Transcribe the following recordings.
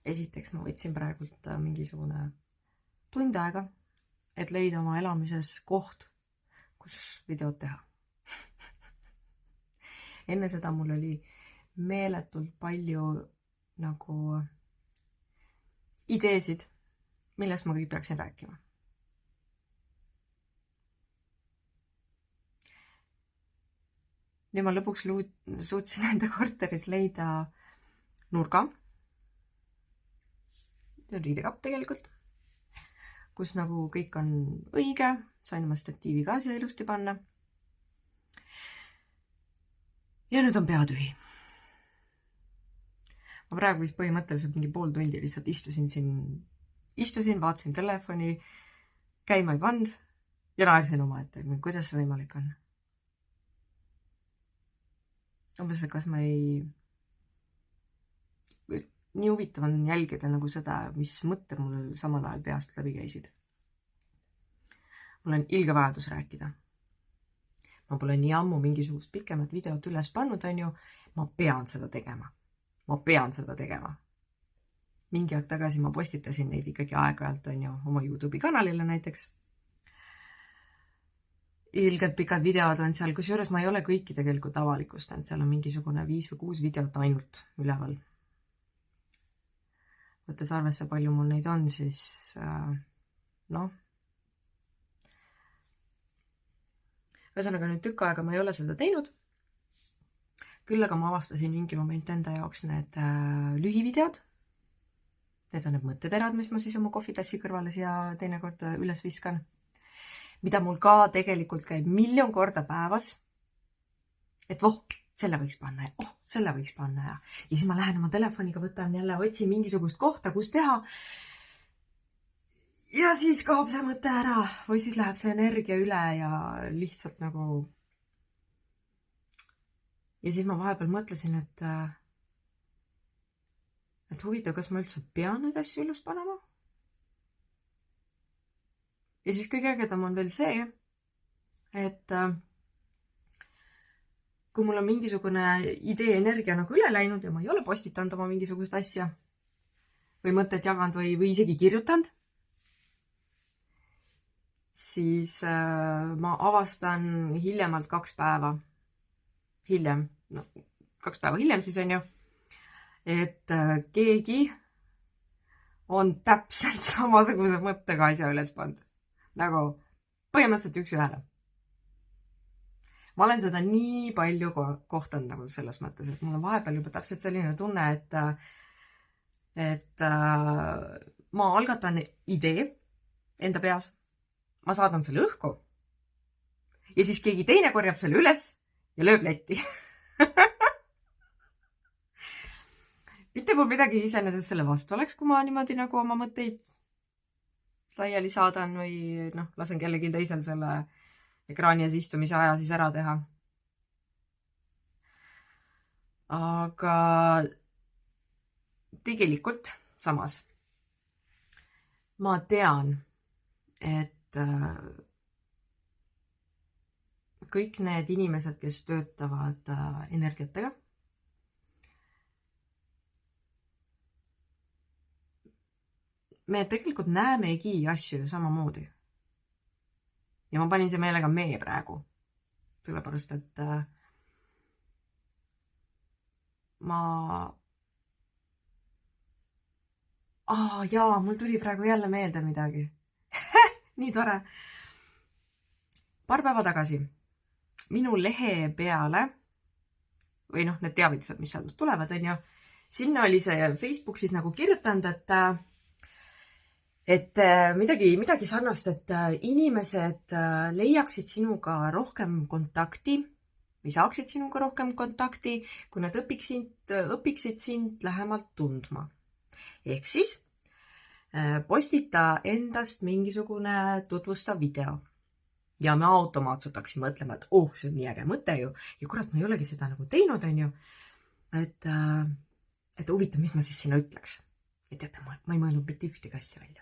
esiteks ma võtsin praegult mingisugune tund aega, et leida oma elamises koht, kus videot teha. Enne seda mul oli meeletult palju nagu ideesid, millest ma kõik peaksin rääkima. Nüüd ma lõpuks suutsin enda korteris leida nurga, see on riidekapp tegelikult, kus nagu kõik on õige, sain oma statiivi ka siia ilusti panna. Ja nüüd on pea tühi. Ma praegu vist põhimõtteliselt mingi pool tundi lihtsalt istusin, vaatasin telefoni, käima ei pand ja naersin omaette, kuidas see võimalik on. Umbes, et kas ma ei... Nii huvitav on jälgida nagu seda, mis mõtted mul samal ajal peast läbi käisid. Mul on ilge vajadus rääkida. Ma pole nii ammu mingisugust pikemat videot üles pannud, on ju. Ma pean seda tegema. Mingi aeg tagasi ma postitasin neid ikkagi aeg-ajalt, on ju, oma YouTube'i kanalile näiteks. Ilgelt pikad videod on seal, kusjuures ma ei ole kõiki tegelikult avalikustanud, seal on mingisugune 5 või 6 videot ainult üleval. Võttes arvesse, palju mul neid on, siis noh. Ühesõnaga nüüd tükk aega ma ei ole seda teinud. Küll aga ma avastasin mingi moment enda jaoks need lühivideod. Need on need mõtteterad, mis ma siis oma kohvitassi kõrvale siia teinekord üles viskan. Mida mul ka tegelikult käib 1,000,000 korda päevas. Et selle võiks panna ja selle võiks panna ja siis ma lähen oma telefoniga, võtan jälle, otsin mingisugust kohta, kus teha. Ja siis kaob see mõte ära või siis läheb see energia üle ja lihtsalt nagu... Ja siis ma vahepeal mõtlesin, et huvitav, kas ma üldse pean neid asju üles panema? Ja siis kõige ägedam on veel see, et kui mul on mingisugune idee energia nagu üle läinud ja ma ei ole postitanud oma mingisugust asja või mõtet jaganud või isegi kirjutanud, siis ma avastan hiljemalt 2 päeva hiljem, 2 päeva hiljem siis on ju, et keegi on täpselt samasuguse mõttega asja üles pannud. Nagu põhimõtteliselt 1 ühele. Ma olen seda nii palju kohtanud nagu selles mõttes, et mul on vahepeal juba täpselt selline tunne, et ma algatan idee enda peas, ma saadan selle õhku ja siis keegi teine korjab selle üles ja lööb letti. Mitte mul midagi iseenesest selle vastu oleks, kui ma niimoodi nagu oma mõtteid laiali saadan või lasen kellegi teisel selle ekraani ees istumise aja siis ära teha. Aga tegelikult samas ma tean, et kõik need inimesed, kes töötavad energiatega, me tegelikult näemegi asju samamoodi. Ja ma panin see meelega mee praegu. Sellepärast, et jaa, mul tuli praegu jälle meelde midagi. Nii tore. Paar päeva tagasi minu lehe peale, või need teavitused, mis sealt tulevad, on ju, sinna oli see Facebook siis nagu kirjutanud, et midagi sarnast, et inimesed leiaksid sinuga rohkem kontakti või saaksid sinuga rohkem kontakti, kui nad õpiksid sind lähemalt tundma. Ehk siis postita endast mingisugune tutvustav video. Ja me automaatselt hakkasin mõtlema, et see on nii äge mõte ju. Ja kurat, ma ei olegi seda nagu teinud, on ju. Et huvitav, mis ma siis sinna ütleks. Et teate, ma ei mõelnud mitte ühtegi asja välja.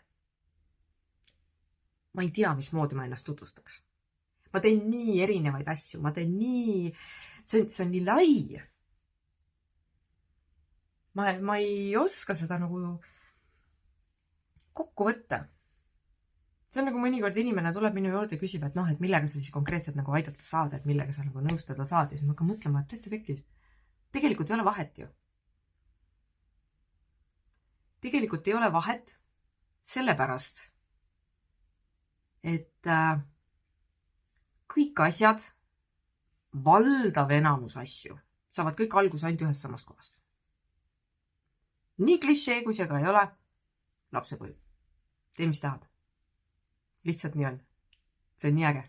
Ma ei tea, mismoodi ma ennast tutvustaks. Ma teen nii erinevaid asju, see on nii lai. Ma ei oska seda nagu kokkuvõte. See on nagu mõnikord inimene tuleb minu juurde ja küsib, et et millega sa siis konkreetselt nagu aidata saad, et millega sa nagu nõustada saad ja siis ma hakkan mõtlema, et täitsa pekkis. Tegelikult ei ole vahet ju. Tegelikult ei ole vahet sellepärast, et kõik asjad, valdav enamus asju, saavad kõik alguse ainult ühest samast kohast. Nii klišee, kui see ka ei ole, lapsepõlv. Tee, mis tahad. Lihtsalt nii on. See on nii äge.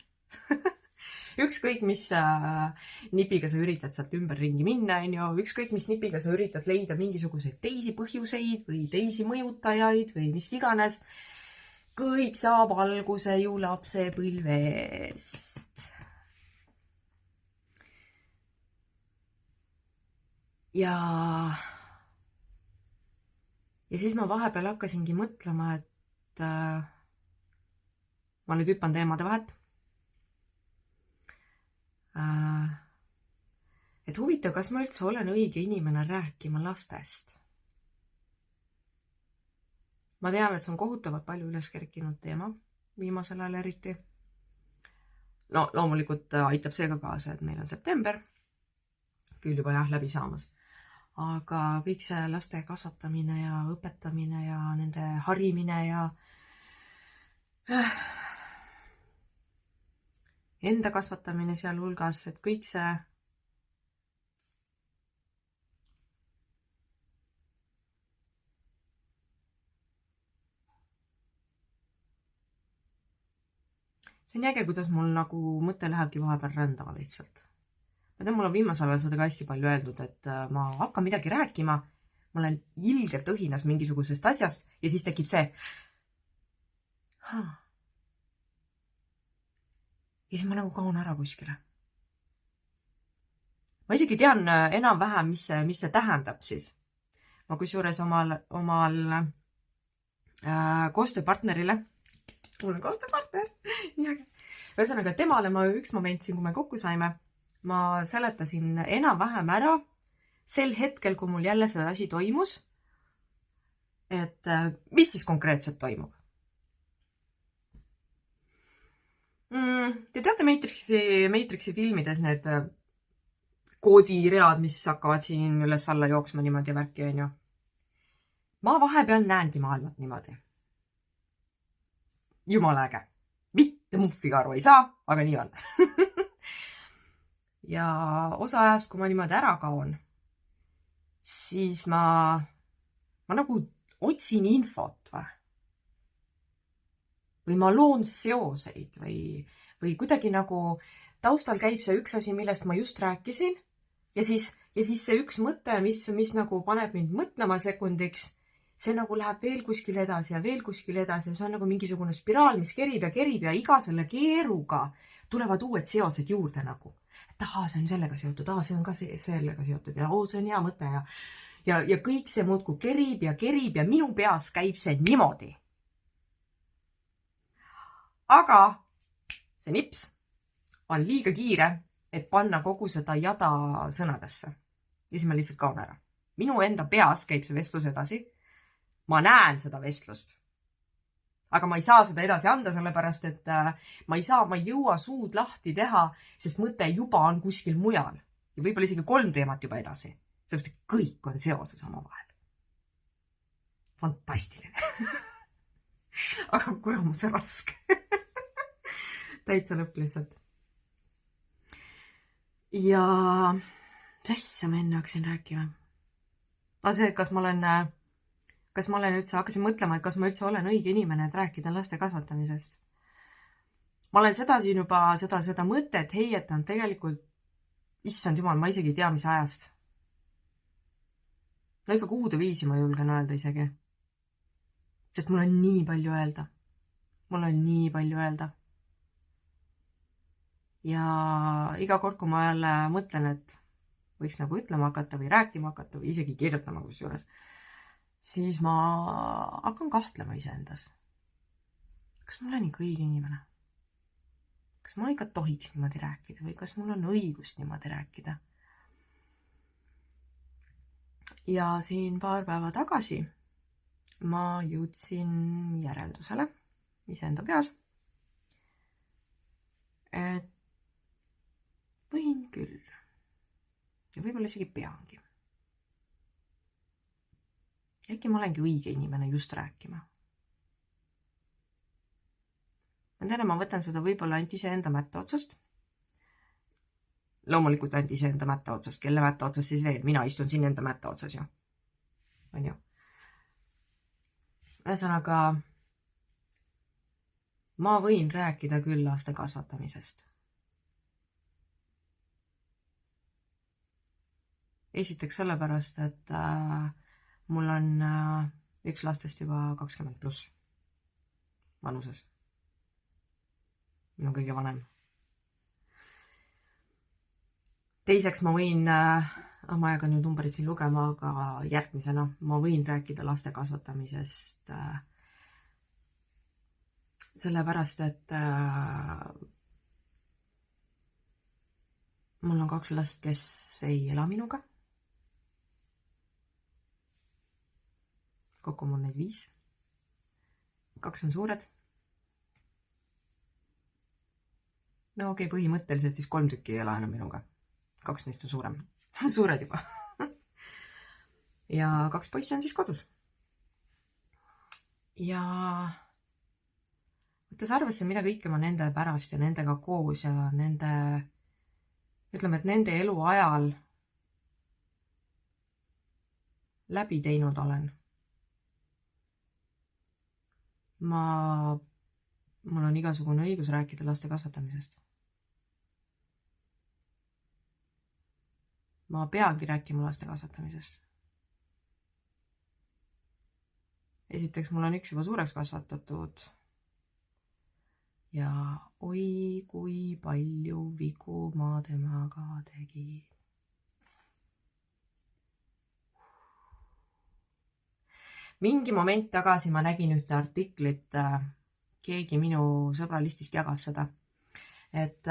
Ükskõik, mis nipiga sa üritad sealt ümberringi minna, ükskõik, mis nipiga sa üritad leida mingisuguseid teisi põhjuseid või teisi mõjutajaid või mis iganes. Kõik saab alguse ju lapsepõlvest. Ja siis ma vahepeal hakkasingi mõtlema, et ma nüüd hüppan teemade vahet. Et huvitav, kas ma üldse olen õige inimene rääkima lastest? Ma tean, et see on kohutavalt palju üles kerkinud teema, viimasel ajal eriti. No loomulikult aitab see ka kaasa, et meil on september, küll juba läbi saamas. Aga kõik see laste kasvatamine ja õpetamine ja nende harimine ja enda kasvatamine seal hulgas, et kõik see on äge, kuidas mul nagu mõte lähebki vahepeal rändama lihtsalt. Ma tean, mul on viimasel ajal seda ka hästi palju öeldud, et ma hakkan midagi rääkima, ma olen ilgelt õhinas mingisugusest asjast ja siis tekib see. Ja siis ma nagu kaun ära kuskile. Ma isegi tean enam-vähem, mis see tähendab siis. Ma kusjuures omal koostööpartnerile, mul on koostööpartner, nii äge. Ühesõnaga, temale ma üks moment siin, kui me kokku saime, ma seletasin enam-vähem ära sel hetkel, kui mul jälle see asi toimus, et mis siis konkreetselt toimub. Te teate Matrixi filmides need koodiread, mis hakkavad siin üles alla jooksma niimoodi ja värki, on ju. Ma vahepeal näengi maailmat niimoodi. Jumala äge. Mitte muffiga aru ei saa, aga nii on. Ja osa ajast, kui ma niimoodi ära kaon, siis ma nagu otsin infot või ma loon seoseid või kuidagi nagu taustal käib see üks asi, millest ma just rääkisin ja siis see üks mõte, mis nagu paneb mind mõtlema sekundiks, see nagu läheb veel kuskil edasi ja veel kuskil edasi ja see on nagu mingisugune spiraal, mis kerib ja iga selle keeruga tulevad uued seosed juurde nagu. Et see on sellega seotud, see on ka sellega seotud ja see on hea mõte ja kõik see muudkui kerib ja minu peas käib see niimoodi. Aga see nips on liiga kiire, et panna kogu seda jada sõnadesse. Ja siis ma lihtsalt kaon ära. Minu enda peas käib see vestlus edasi. Ma näen seda vestlust. Aga ma ei saa seda edasi anda, sellepärast, et ma ei jõua suud lahti teha, sest mõte juba on kuskil mujal. Ja võib-olla isegi 3 teemat juba edasi. Sellepärast, et kõik on seoses omavahel. Fantastiline. Aga kuramus on raske. Täitsa lõpp lihtsalt. Ja sassa ma enne hakkasin rääkima. See, kas ma olen üldse, hakkasin mõtlema, et kas ma üldse olen õige inimene, et rääkida laste kasvatamisest. Ma olen seda siin juba, seda mõtet heietanud tegelikult, issand jumal, ma isegi ei tea, mis ajast. No ikka kuude viisi ma julgen öelda isegi. Sest mul on nii palju öelda. Ja iga kord, kui ma jälle mõtlen, et võiks nagu ütlema hakata või rääkima hakata või isegi kirjutama kusjuures, siis ma hakkan kahtlema iseendas. Kas ma olen ikka õige inimene? Kas ma ikka tohiks niimoodi rääkida või kas mul on õigust niimoodi rääkida? Ja siin paar päeva tagasi ma jõudsin järeldusele iseenda peas, et võin küll ja võib-olla isegi peangi. Äkki ma olengi õige inimene just rääkima. Ma tean, et ma võtan seda võib-olla ainult iseenda mätta otsast. Loomulikult ainult iseenda mätta otsast. Kelle mätta otsast siis veel? Mina istun siin enda mätta otsas ju. On ju? Ühesõnaga, ma võin rääkida küll laste kasvatamisest. Esiteks sellepärast, et mul on üks lastest juba 20+ vanuses. Minu kõige vanem. Teiseks ma võin, ma ei hakka nüüd numbrid siin lugema, aga järgmisena ma võin rääkida laste kasvatamisest sellepärast, et mul on 2 last, kes ei ela minuga. Kokku mul neid 5. 2 on suured. No okei, põhimõtteliselt siis 3 tükki ei ela enam minuga. 2 neist on suurem. Suured juba. Ja 2 poissi on siis kodus. Ja võttes arvesse, mida kõike ma nende pärast ja nendega koos ja nende, ütleme, et nende elu ajal läbi teinud olen. Mul on igasugune õigus rääkida laste kasvatamisest. Ma peangi rääkima laste kasvatamisest. Esiteks, mul on üks juba suureks kasvatatud ja oi, kui palju vigu ma temaga tegin. Mingi moment tagasi ma nägin ühte artiklit, keegi minu sõbralistist jagas seda, et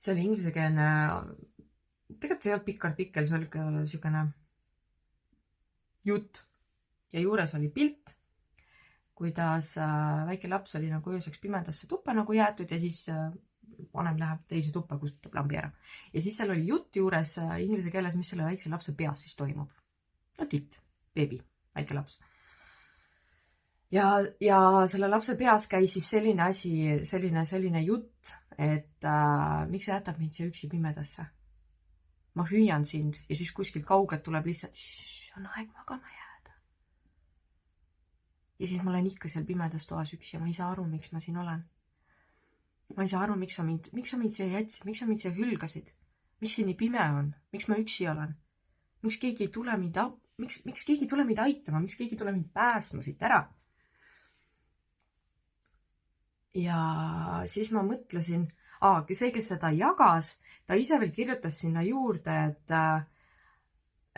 see oli ingliskeelne, tegelikult see ei olnud pikk artikkel, see oli selline jutt ja juures oli pilt, kuidas väike laps oli nagu ööseks pimedasse tuppa nagu jäetud ja siis vanem läheb teise tuppa, kustutab lambi ära. Ja siis seal oli jutt juures inglise keeles, mis selle väikse lapse peas siis toimub. No titt. Beebi, väike laps. Ja selle lapse peas käis siis selline asi, selline jutt, et miks sa jätab mind siia üksi pimedasse? Ma hüüan sind ja siis kuskilt kaugelt tuleb lihtsalt, on aeg magama jääda. Ja siis ma olen ikka seal pimedas toas üksi ja ma ei saa aru, miks ma siin olen. Ma ei saa aru, miks sa mind siia jätsid, miks sa mind siia hülgasid, miks see nii pime on, miks ma üksi olen, miks keegi ei tule mind Miks keegi tule mind aitama, miks keegi tule mind päästma siit ära? Ja siis ma mõtlesin, see, kes seda jagas, ta ise veel kirjutas sinna juurde,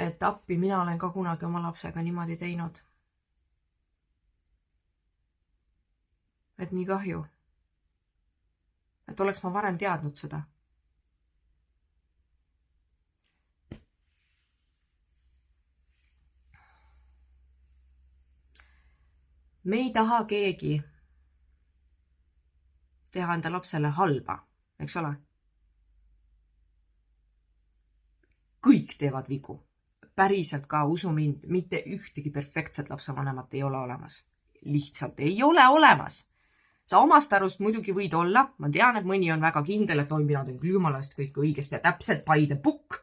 et appi, mina olen ka kunagi oma lapsega niimoodi teinud. Et nii kahju. Et oleks ma varem teadnud seda. Me ei taha keegi teha enda lapsele halba, eks ole? Kõik teevad vigu. Päriselt ka, usu mind, mitte ühtegi perfektset lapsevanemat ei ole olemas. Lihtsalt ei ole olemas. Sa omast arust muidugi võid olla. Ma tean, et mõni on väga kindel, et mina teen küll jumala eest kõik õigesti ja täpselt by the book.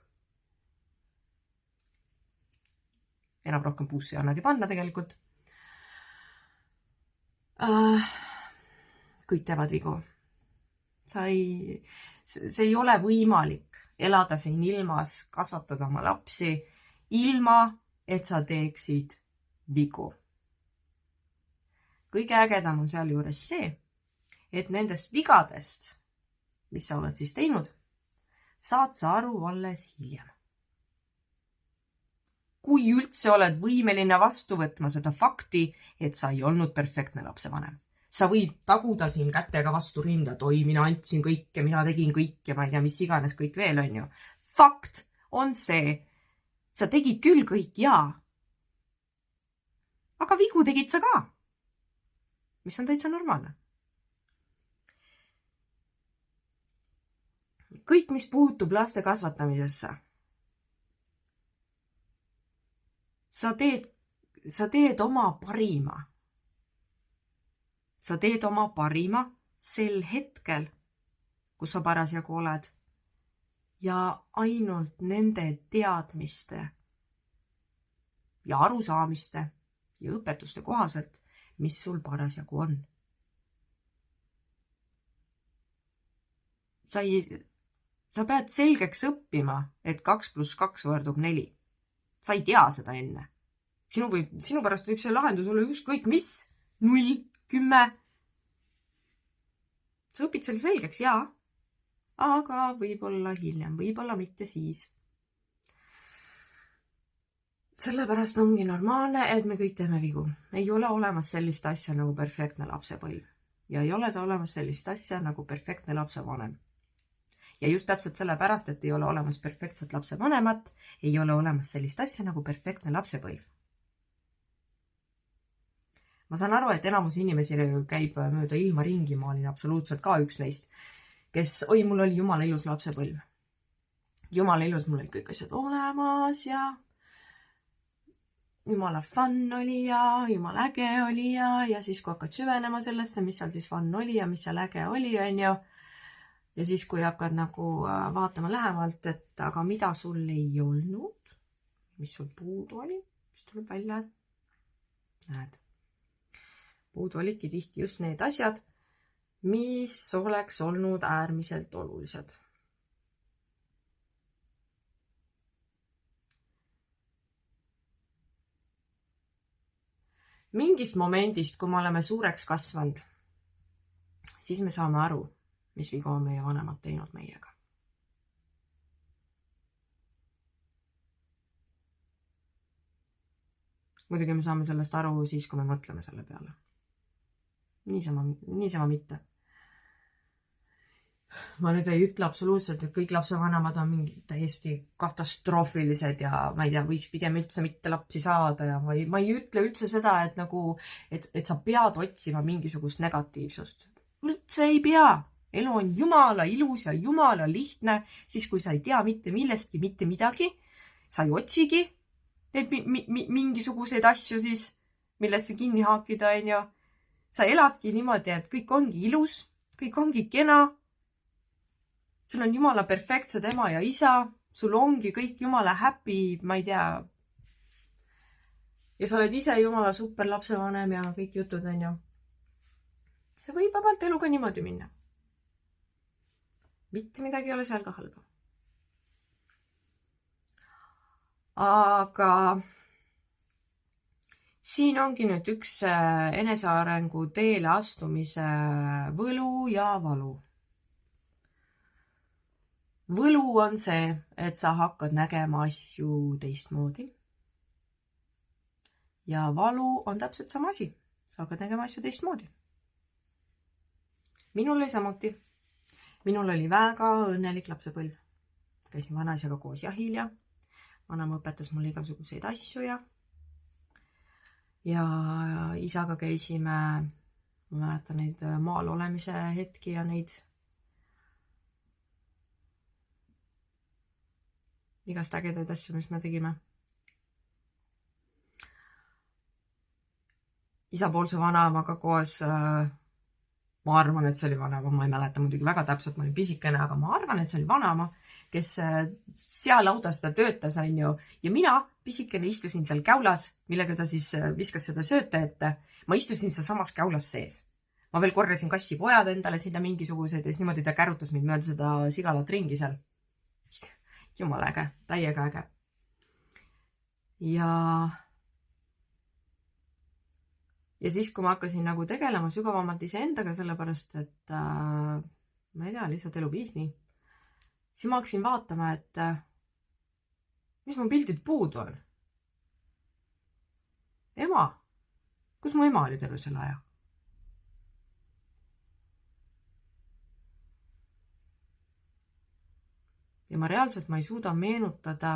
Enam rohkem puusse ei annagi panna tegelikult. Kõik teevad vigu. See ei ole võimalik elada siin ilmas, kasvatada oma lapsi, ilma, et sa teeksid vigu. Kõige ägedam on seal juures see, et nendest vigadest, mis sa oled siis teinud, saad sa aru alles hiljem. Kui üldse oled võimeline vastu võtma seda fakti, et sa ei olnud perfektne lapsevanem. Sa võid taguda siin kätega vastu rinda, et oi, mina andsin kõike, mina tegin kõike, ma ei tea, mis iganes kõik veel on ju. Fakt on see, sa tegid küll kõik, jaa. aga vigu tegid sa ka, mis on täitsa normaalne. Kõik, mis puutub laste kasvatamisesse, sa teed oma parima. Sa teed oma parima sel hetkel, kus sa parasjagu oled ja ainult nende teadmiste ja arusaamiste ja õpetuste kohaselt, mis sul parasjagu on. Sa pead selgeks õppima, et 2 + 2 võrdub 4. Sa ei tea seda enne. Sinu pärast võib see lahendus olla ükskõik mis, 0, 10. Sa õpid selle selgeks, jaa, aga võib-olla hiljem, võib-olla mitte siis. Sellepärast ongi normaalne, et me kõik teeme vigu. Ei ole olemas sellist asja nagu perfektne lapsepõlv ja ei ole olemas sellist asja nagu perfektne lapsevanem. Ja just täpselt sellepärast, et ei ole olemas perfektset lapsevanemat, ei ole olemas sellist asja nagu perfektne lapsepõlv. Ma saan aru, et enamus inimesi käib mööda ilma ringi, ma olin absoluutselt ka üks neist, kes, mul oli jumala ilus lapsepõlv. Jumala ilus, mul olid kõik asjad olemas ja jumala fun oli ja jumala äge oli ja siis kui hakkad süvenema sellesse, mis seal siis fun oli ja mis seal äge oli, onju. Ja siis, kui hakkad nagu vaatama lähemalt, et aga mida sul ei olnud, mis sul puudu oli, mis tuleb välja, näed. Puudu olidki tihti just need asjad, mis oleks olnud äärmiselt olulised. Mingist momendist, kui me oleme suureks kasvanud, siis me saame aru, mis vigu on meie vanemad teinud meiega. Muidugi me saame sellest aru siis, kui me mõtleme selle peale. Niisama mitte. Ma nüüd ei ütle absoluutselt, et kõik lapsevanemad on mingi täiesti katastroofilised ja ma ei tea, võiks pigem üldse mitte lapsi saada ja ma ei ütle üldse seda, et nagu, et sa pead otsima mingisugust negatiivsust. Üldse ei pea. Elu on jumala ilus ja jumala lihtne, siis kui sa ei tea mitte millestki, mitte midagi, sa ei otsigi need mingisuguseid asju siis, millesse kinni haakida, onju. Sa eladki niimoodi, et kõik ongi ilus, kõik ongi kena. Sul on jumala perfektsed ema ja isa, sul ongi kõik jumala happy, ma ei tea. Ja sa oled ise jumala super lapsevanem ja kõik jutud, onju. See võib vabalt eluga niimoodi minna. Mitte midagi ei ole seal ka halba. Aga siin ongi nüüd üks enesearengu teele astumise võlu ja valu. Võlu on see, et sa hakkad nägema asju teistmoodi. Ja valu on täpselt sama asi. Sa hakkad nägema asju teistmoodi. Minul oli samuti. Minul oli väga õnnelik lapsepõlv. Käisin vanaisjaga koos jahil ja vanaema õpetas mulle igasuguseid asju ja isaga käisime, ma mäletan neid maal olemise hetki ja neid igast ägedaid asju, mis me tegime. Isapoolse vanaemaga koos ma arvan, et see oli vanaema, ma ei mäleta muidugi väga täpselt, ma olin pisikene, aga ma arvan, et see oli vanaema, kes seal laudas ta töötas, onju. Ja mina pisikene istusin seal käulas, millega ta siis viskas seda sööta ette. Ma istusin seal samas käulas sees. Ma veel korjasin kassipojad endale sinna mingisugused ja siis niimoodi ta kärutas mind mööda seda sigalat ringi seal. Jumala äge, täiega äge. Ja siis, kui ma hakkasin nagu tegelema sügavamalt iseendaga, sellepärast, et ma ei tea, lihtsalt elu viis nii, siis ma hakkasin vaatama, et mis mu pildid puudu on. Ema. Kus mu ema oli terve selle aja? Ja ma reaalselt ei suuda meenutada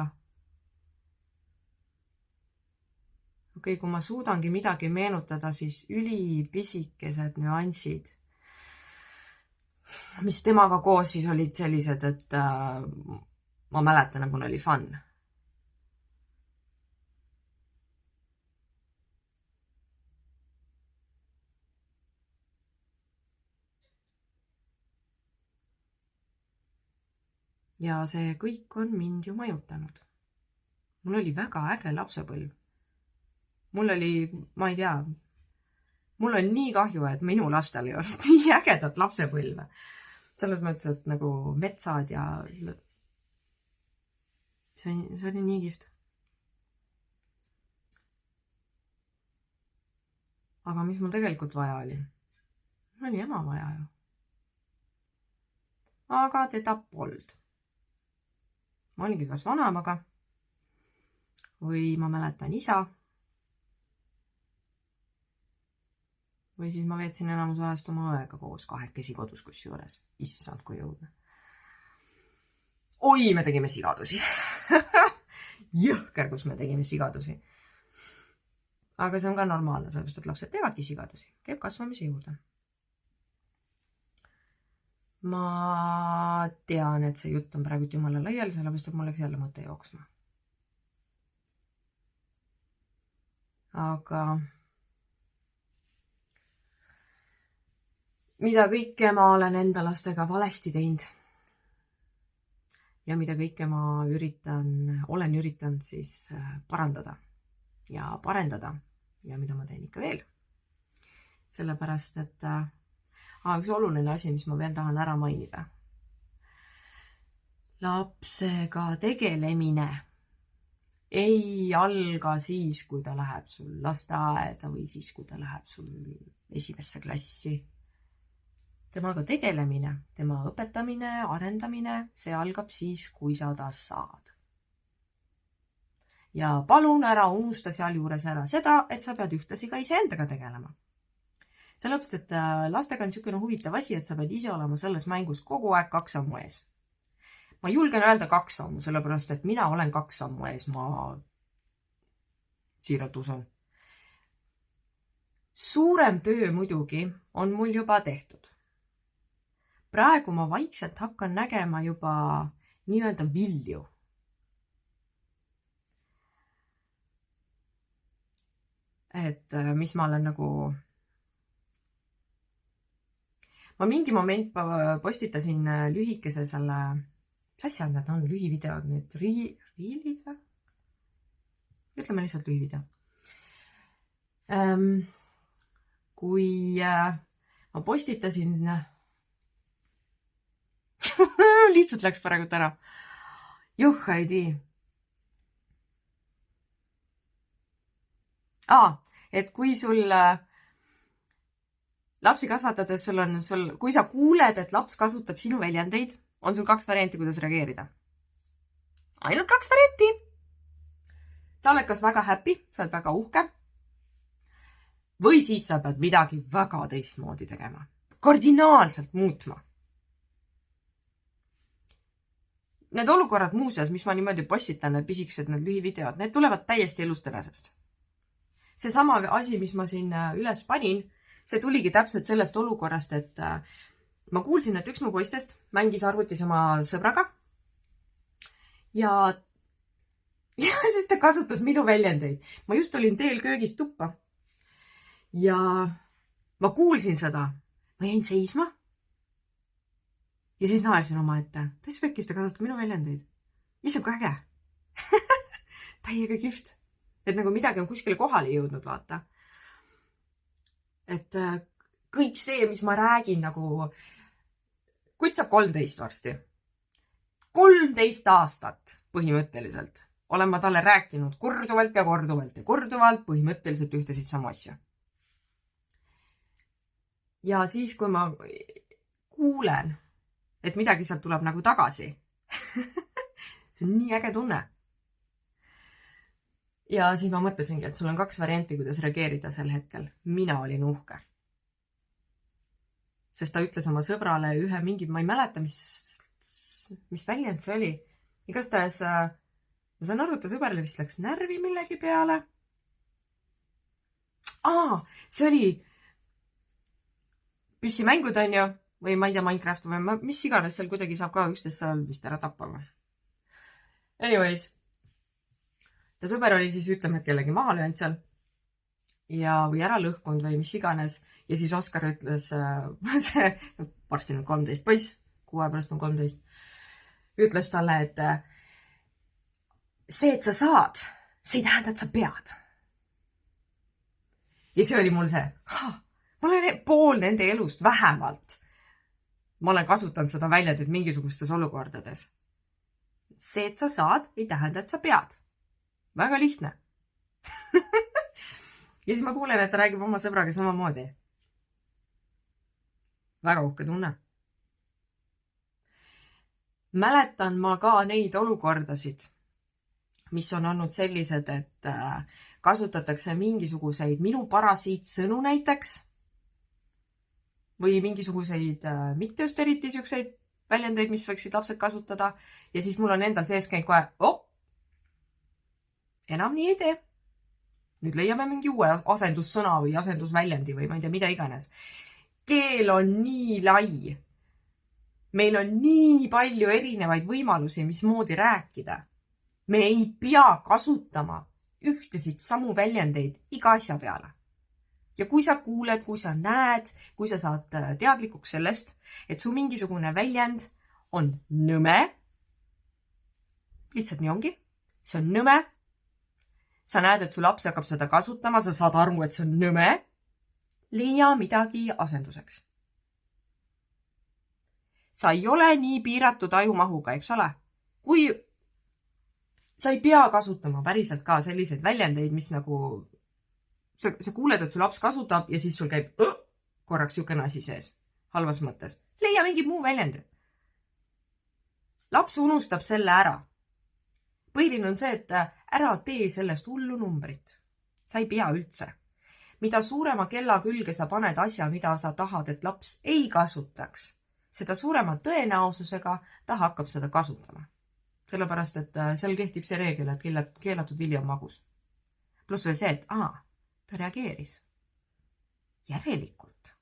Okei, kui ma suudangi midagi meenutada, siis ülipisikesed nüansid, mis temaga koos siis olid sellised, et ma mäletan, et mul oli fun. Ja see kõik on mind ju mõjutanud. Mul oli väga äge lapsepõlv. Mul oli, ma ei tea, mul on nii kahju, et minu lastel ei olnud nii ägedat lapsepõlve. Selles mõttes, et nagu metsad ja see oli nii kihvt. Aga mis mul tegelikult vaja oli? Mul oli ema vaja ju. Aga teda polnud. Ma olingi kas vanemaga või ma mäletan isa. Või siis ma veetsin enamus ajast oma õega koos 2 kodus kusjuures. Issand, kui jõudne. Oi, me tegime sigadusi. Jõhker, kus me tegime sigadusi. Aga see on ka normaalne, sellepärast, et lapsed teevadki sigadusi. Käib kasvamise juurde. Ma tean, et see jutt on praegu jumala laiali, sellepärast, et mul läks jälle mõte jooksma. Aga mida kõike ma olen enda lastega valesti teinud ja mida kõike ma olen üritanud siis parandada ja parendada ja mida ma teen ikka veel. Sellepärast, et üks oluline asi, mis ma veel tahan ära mainida. Lapsega tegelemine ei alga siis, kui ta läheb sul lasteaeda või siis, kui ta läheb sul 1. klassi. Temaga tegelemine, tema õpetamine, arendamine, see algab siis, kui sa ta saad. Ja palun ära unusta seal juures ära seda, et sa pead ühtlasi ka iseendaga tegelema. Sellepärast, et lastega on niisugune huvitav asi, et sa pead ise olema selles mängus kogu aeg 2 sammu ees. Ma julgen öelda 2 sammu, sellepärast, et mina olen 2 sammu ees, ma siiralt usun. Suurem töö muidugi on mul juba tehtud. Praegu ma vaikselt hakkan nägema juba nii-öelda vilju. Et mis ma olen nagu... Ma mingi moment postitasin lühikese selle, mis asja need on, lühivideod, need riilid või? Ütleme lihtsalt lühivideo. Kui ma postitasin, lihtsalt läks praegu ära. Juh, ei tii. Et kui sul... Lapsi kasvatades kui sa kuuled, et laps kasutab sinu väljendeid, on sul 2 varianti, kuidas reageerida. Ainult 2 varianti. Sa oled kas väga happy, sa oled väga uhke, või siis sa pead midagi väga teistmoodi tegema. Kardinaalselt muutma. Need olukorrad muuseas, mis ma niimoodi postitan, need pisikesed, need lühivideod, need tulevad täiesti elust enesest. See sama asi, mis ma siin üles panin, see tuligi täpselt sellest olukorrast, et ma kuulsin, et üks mu poistest mängis arvutis oma sõbraga ja siis ta kasutas minu väljendeid. Ma just olin teel köögist tuppa ja ma kuulsin seda. Ma jäin seisma ja siis naersin oma ette. Täis pekkis ta kasutab minu väljendeid. Issand, kui äge. Täiega kihvt. Et nagu midagi on kuskile kohale jõudnud, vaata. Et kõik see, mis ma räägin, nagu kutt saab 13 varsti. 13 aastat põhimõtteliselt olen ma talle rääkinud korduvalt ja korduvalt ja korduvalt põhimõtteliselt ühtesid samu asju. Ja siis, kui ma kuulen, et midagi sealt tuleb nagu tagasi, see on nii äge tunne. Ja siis ma mõtlesingi, et sul on 2 varianti, kuidas reageerida sel hetkel. Mina olin uhke. Sest ta ütles oma sõbrale ühe mingi, ma ei mäleta, mis väljend see oli. Igastahes, ma saan aru, et ta sõbrale vist läks närvi millegi peale. see oli püssimängud on ju, või ma ei tea, Minecraft või mis iganes, seal kuidagi saab ka üksteist seal vist ära tappa või. Anyways, ta sõber oli siis, ütleme, et kellegi maha löönud seal või ära lõhkunud või mis iganes. Ja siis Oskar ütles, varsti on 13 poiss, 6 aja pärast on 13, ütles talle, et see, et sa saad, see ei tähenda, et sa pead. Ja see oli mul see, ma olen pool nende elust vähemalt. Ma olen kasutanud seda väljendit mingisugustes olukordades. See, et sa saad, ei tähenda, et sa pead. Väga lihtne. Ja siis ma kuulen, et ta räägib oma sõbraga samamoodi. Väga uhke tunne. Mäletan ma ka neid olukordasid, mis on olnud sellised, et kasutatakse mingisuguseid minu parasiitsõnu näiteks või mingisuguseid mitte just eriti siukseid väljendeid, mis võiksid lapsed kasutada. Ja siis mul on endal sees käinud kohe, enam nii ei tee. Nüüd leiame mingi uue asendussõna või asendusväljendi või ma ei tea, mida iganes. Keel on nii lai. Meil on nii palju erinevaid võimalusi, mismoodi rääkida. Me ei pea kasutama ühtesid samu väljendeid iga asja peale. Ja kui sa kuuled, kui sa näed, kui sa saad teadlikuks sellest, et su mingisugune väljend on nõme, lihtsalt nii ongi, see on nõme, sa näed, et su laps hakkab seda kasutama, sa saad aru, et see on nõme, leia midagi asenduseks. Sa ei ole nii piiratud ajumahuga, eks ole? Kui sa ei pea kasutama päriselt ka selliseid väljendeid, mis nagu sa kuuled, et su laps kasutab ja siis sul käib korraks siukene asi sees. Halvas mõttes. Leia mingi muu väljend. Laps unustab selle ära. Põhiline on see, et ära tee sellest hullu numbrit. Sa ei pea üldse. Mida suurema kella külge sa paned asja, mida sa tahad, et laps ei kasutaks, seda suurema tõenäosusega ta hakkab seda kasutama. Sellepärast, et seal kehtib see reegel, et keelatud vili on magus. Pluss või see, et ta reageeris. Järelikult.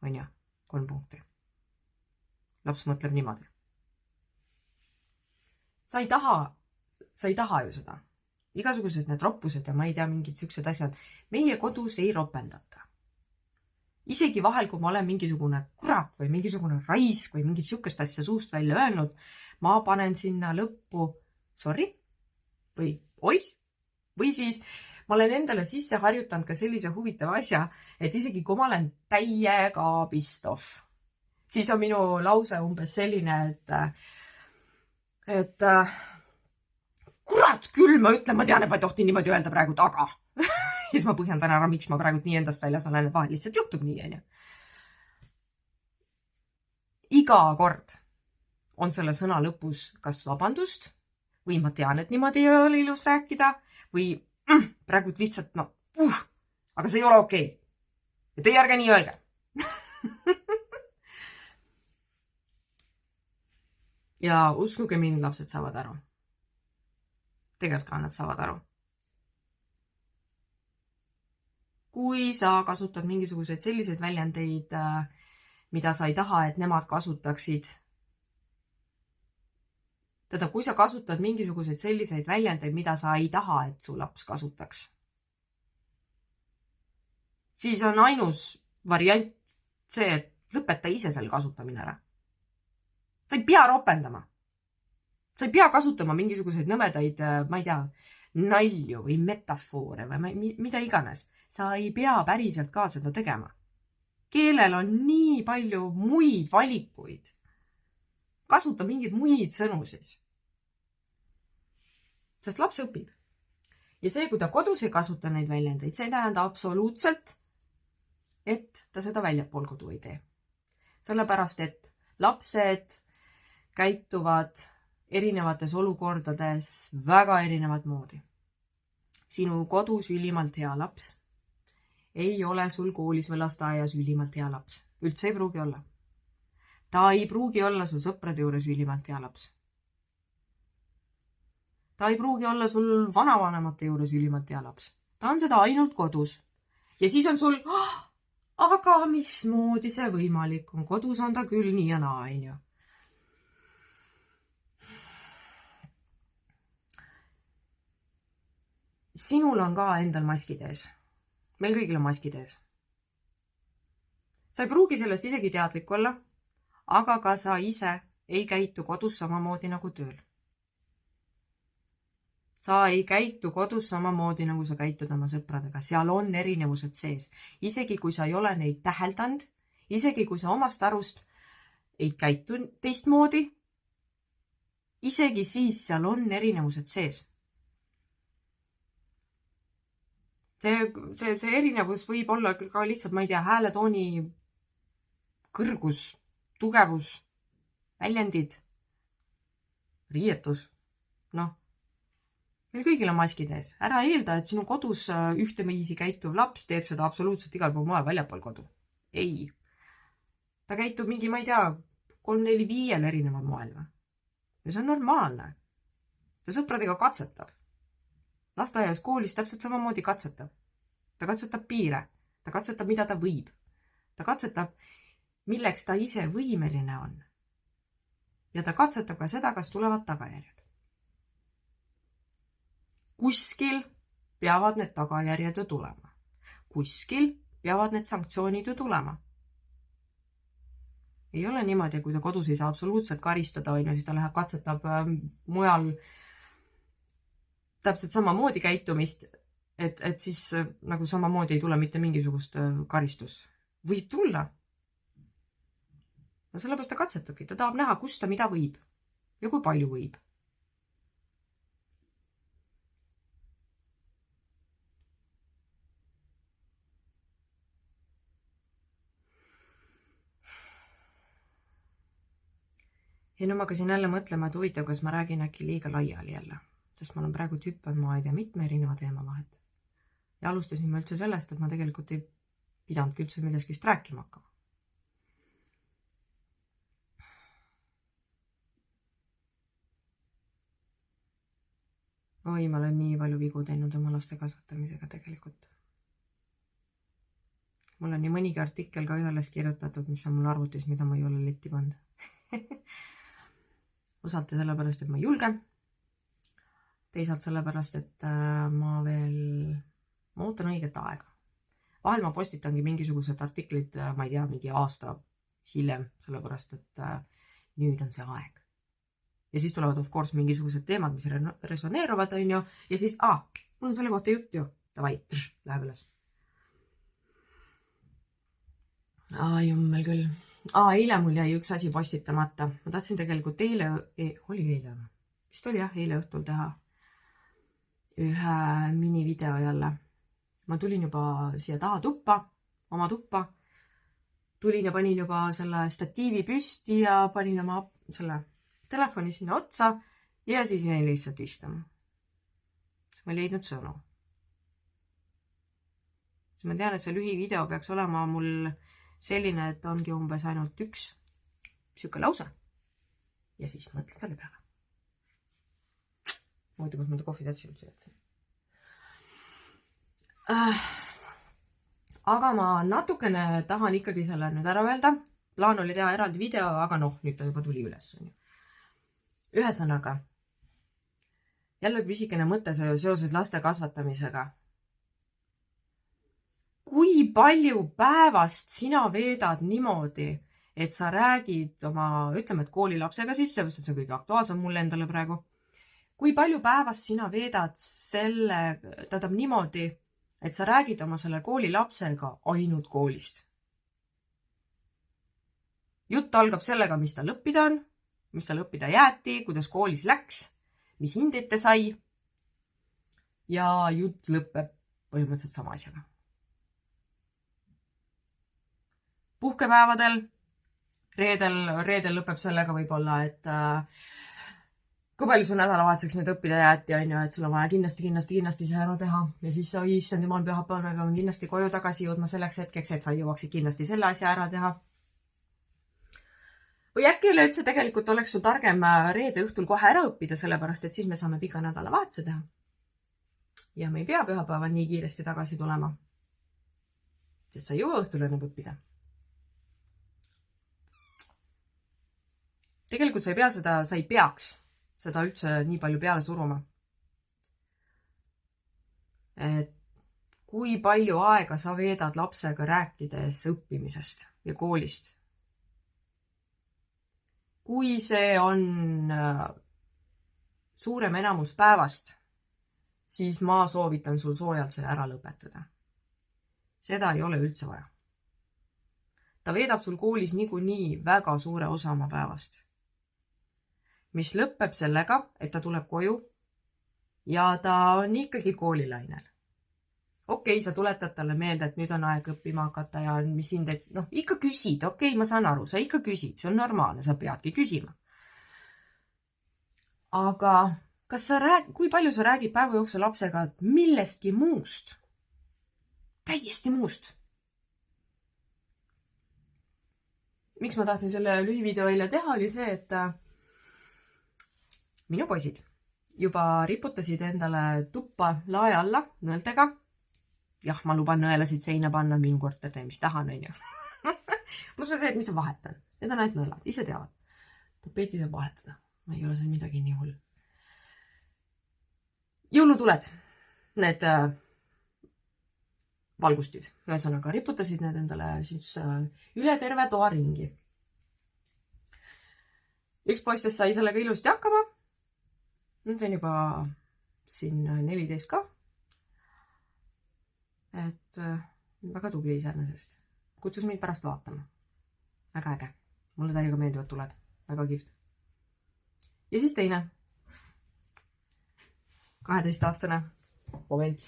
On ju, 3 punkti. Laps mõtleb niimoodi. Sa ei taha ju seda. Igasugused need roppused ja ma ei tea, mingid siuksed asjad. Meie kodus ei ropendata. Isegi vahel, kui ma olen mingisugune kurat või mingisugune raisk või mingit siukest asja suust välja öelnud, ma panen sinna lõppu sorry või oih või siis ma olen endale sisse harjutanud ka sellise huvitava asja, et isegi kui ma olen täiega pistov, siis on minu lause umbes selline, et kurat küll, ma ütlen, ma tean, et ma ei tohti niimoodi öelda praegu taga. Ja siis ma põhjendan ära, miks ma praegu nii endast väljas olen, et vahel lihtsalt juhtub nii, on ju. Iga kord on selle sõna lõpus kas vabandust või ma tean, et niimoodi ei ole ilus rääkida või praegu lihtsalt aga see ei ole okei. Ja teie ärge nii öelge. Ja uskuge mind, lapsed saavad aru. Tegelikult ka nad saavad aru. Kui sa kasutad mingisuguseid selliseid väljendeid, mida sa ei taha, et nemad kasutaksid, kui sa kasutad mingisuguseid selliseid väljendeid, mida sa ei taha, et su laps kasutaks, siis on ainus variant see, et lõpeta ise selle kasutamine ära. Sa ei pea ropendama. Sa ei pea kasutama mingisuguseid nõmedaid, ma ei tea, nalju või metafoore või mida iganes. Sa ei pea päriselt ka seda tegema. Keelel on nii palju muid valikuid. Kasuta mingeid muid sõnu siis. Sest laps õpib. Ja see, kui ta kodus ei kasuta neid väljendeid, see ei tähenda absoluutselt, et ta seda väljapool kodu ei tee. Sellepärast, et lapsed käituvad erinevates olukordades väga erinevat moodi. Sinu kodus ülimalt hea laps ei ole sul koolis või lasteaias ülimalt hea laps. Üldse ei pruugi olla. Ta ei pruugi olla sul sõprade juures ülimalt hea laps. Ta ei pruugi olla sul vanavanemate juures ülimalt hea laps. ta on seda ainult kodus. Ja siis on sul, aga mismoodi see võimalik on? Kodus on ta küll nii ja naa, on ju. Sinul on ka endal maskid ees. Meil kõigil on maskid ees. Sa ei pruugi sellest isegi teadlik olla, aga ka sa ise ei käitu kodus samamoodi nagu tööl. Sa ei käitu kodus samamoodi nagu sa käitud oma sõpradega. Seal on erinevused sees. Isegi kui sa ei ole neid täheldanud, isegi kui sa omast arust ei käitu teistmoodi, isegi siis seal on erinevused sees. See erinevus võib olla ka lihtsalt, ma ei tea, hääletooni kõrgus, tugevus, väljendid, riietus. Noh, meil kõigil on maskid ees. Ära eelda, et sinu kodus ühteviisi käituv laps teeb seda absoluutselt igal pool moel väljapool kodu. Ei. Ta käitub mingi, ma ei tea, 3-4-5 erineval moel. Ja see on normaalne. Ta sõpradega katsetab. Lasteaias koolis täpselt samamoodi katsetab. Ta katsetab piire. Ta katsetab, mida ta võib. Ta katsetab, milleks ta ise võimeline on. Ja ta katsetab ka seda, kas tulevad tagajärjed. Kuskil peavad need tagajärjed ju tulema. Kuskil peavad need sanktsioonid ju tulema. Ei ole niimoodi, kui ta kodus ei saa absoluutselt karistada, siis ta läheb katsetab mujal täpselt samamoodi käitumist, et siis nagu samamoodi ei tule mitte mingisugust karistus. Võib tulla. No sellepärast ta katsetabki. Ta tahab näha, kus ta mida võib ja kui palju võib. Ja nüüd ma hakkasin jälle mõtlema, et huvitav, kas ma räägin äkki liiga laiali jälle. Sest ma olen praegu tüpanud ma ei tea mitme erineva teema vahet. Ja alustasin ma üldse sellest, et ma tegelikult ei pidanudki üldse milleskist rääkima hakkama. Oi, ma olen nii palju vigu teinud oma laste kasvatamisega tegelikult. Mul on nii mõnigi artikkel ka üheles kirjutatud, mis on mul arvutis, mida ma ei ole letti pannud. Osalt sellepärast, et ma julgen. Teisalt sellepärast, et ma ootan õiget aega. Vahel ma postitangi mingisugused artiklid, ma ei tea, mingi aasta hiljem, sellepärast, et nüüd on see aeg. Ja siis tulevad of course mingisugused teemad, mis resoneeruvad, on ju, ja siis, mul on selle kohta jutt ju. Davai, läheb üles. Jummel küll. Eile mul jäi üks asi postitamata. Ma tahtsin tegelikult oli eile, vist oli jah, eile õhtul teha ühe minivideo jälle. Ma tulin juba siia taha tuppa, oma tuppa. Tulin ja panin juba selle statiivi püsti ja panin oma selle telefoni sinna otsa ja siis jäin lihtsalt istuma. Ma ei leidnud sõnu. Siis ma tean, et see lühivideo peaks olema mul selline, et ongi umbes ainult üks siuke lause. Ja siis mõtlen selle peale. Muidu, kus ma kohvi tätsin. Aga ma natukene tahan ikkagi selle nüüd ära öelda. Plaan oli teha eraldi video, aga nüüd ta juba tuli üles. Ühesõnaga, jälle pisikene mõte seoses laste kasvatamisega. Kui palju päevast sina veedad niimoodi, et sa räägid oma, ütleme, et koolilapsega siis, seepärast, et see on kõige aktuaalsem mulle endale praegu. Kui palju päevast sina veedad tähendab niimoodi, et sa räägid oma selle koolilapsega ainult koolist. Jutt algab sellega, mis tal õppida on, mis tal õppida jäeti, kuidas koolis läks, mis hindeid ta sai. Ja jutt lõpeb põhimõtteliselt sama asjaga. Puhkepäevadel, reedel lõpeb sellega võib-olla, et kui palju sul nädalavahetuseks nüüd õppida jäeti, on ju, et sul on vaja kindlasti see ära teha. Ja siis sa issand jumal pühapäeval me peame kindlasti koju tagasi jõudma selleks hetkeks, et sa jõuaksid kindlasti selle asja ära teha. Või äkki üleüldse tegelikult oleks sul targem reede õhtul kohe ära õppida, sellepärast et siis me saame pika nädalavahetuse teha. ja me ei pea pühapäeval nii kiiresti tagasi tulema, sest sa ei jõua õhtul enam õppida. Tegelikult sa ei peaks seda üldse nii palju peale suruma. Et kui palju aega sa veedad lapsega rääkides õppimisest ja koolist. Kui see on suurem enamus päevast, siis ma soovitan sul soojalt see ära lõpetada. Seda ei ole üldse vaja. Ta veedab sul koolis niikuinii väga suure osa oma päevast, mis lõpeb sellega, et ta tuleb koju ja ta on ikkagi koolilainel. Okei, sa tuletad talle meelde, et nüüd on aeg õppima hakata ja mis sind, et ikka küsid. Okei, ma saan aru, sa ikka küsid, see on normaalne, sa peadki küsima. Aga kui palju sa räägid päeva jooksul lapsega millestki muust? Täiesti muust. Miks ma tahtsin selle lühivideo välja teha, oli see, et minu poisid juba riputasid endale tuppa lae alla nõeltega. Jah, ma luban nõelasid seina panna minu korter, tee mis tahan, on ju. Plus on see, et mis sa vahetan. Need on ainult nõelad, ise teavad. Tapeeti saab vahetada. Ma ei ole seal midagi nii hull. Jõulutuled. Need valgustid. Ühesõnaga, riputasid need endale siis üle terve toa ringi. Üks poistest sai sellega ilusti hakkama. Nüüd on juba siin 14 ka. Et väga tubli iseenesest. Kutsus mind pärast vaatama. Väga äge. Mulle täiega meeldivad tuled. Väga kihvt. Ja siis teine. 12-aastane moment.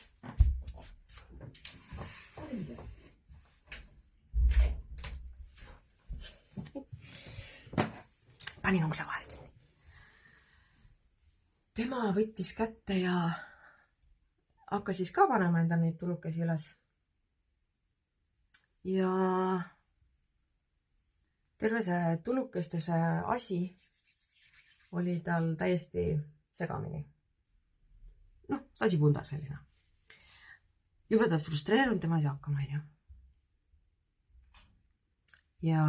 Panin ukse vahelt kinni. Tema võttis kätte ja hakkas siis ka panema enda neid tulukesi üles. Ja terve see tulukeste see asi oli tal täiesti segamini. Sasipundar selline. Jubedalt frustreerunud, tema ei saa hakkama, on ju. Ja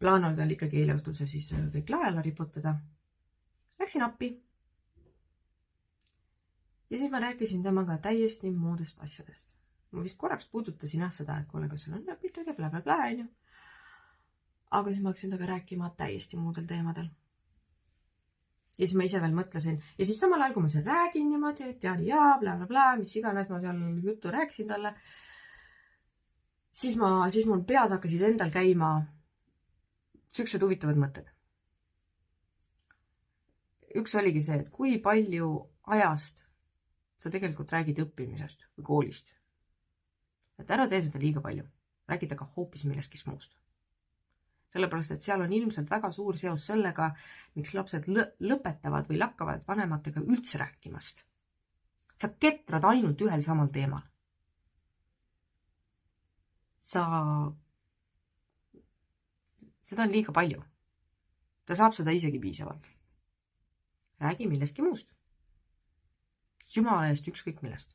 plaan oli tal ikkagi eile õhtul see siis kõik laela riputada. Läksin appi. Ja siis ma rääkisin temaga täiesti muudest asjadest. Ma vist korraks puudutasin seda, et kuule, kas sul on õpitud ja blablabla, on ju. Aga siis ma hakkasin temaga rääkima täiesti muudel teemadel. Ja siis ma ise veel mõtlesin. Ja siis samal ajal, kui ma seal räägin niimoodi, et ja blablabla, mis iganes ma seal juttu rääkisin talle, siis mul peas hakkasid endal käima siuksed huvitavad mõtted. Üks oligi see, et kui palju ajast sa tegelikult räägid õppimisest või koolist. Et ära tee seda liiga palju. Räägid aga hoopis millestki muust. Sellepärast, et seal on ilmselt väga suur seos sellega, miks lapsed lõpetavad või lakkavad vanematega üldse rääkimast. Sa ketrad ainult ühel samal teemal. Seda on liiga palju. Ta saab seda isegi piisavalt. Räägi millestki muust. Jumala eest ükskõik millest.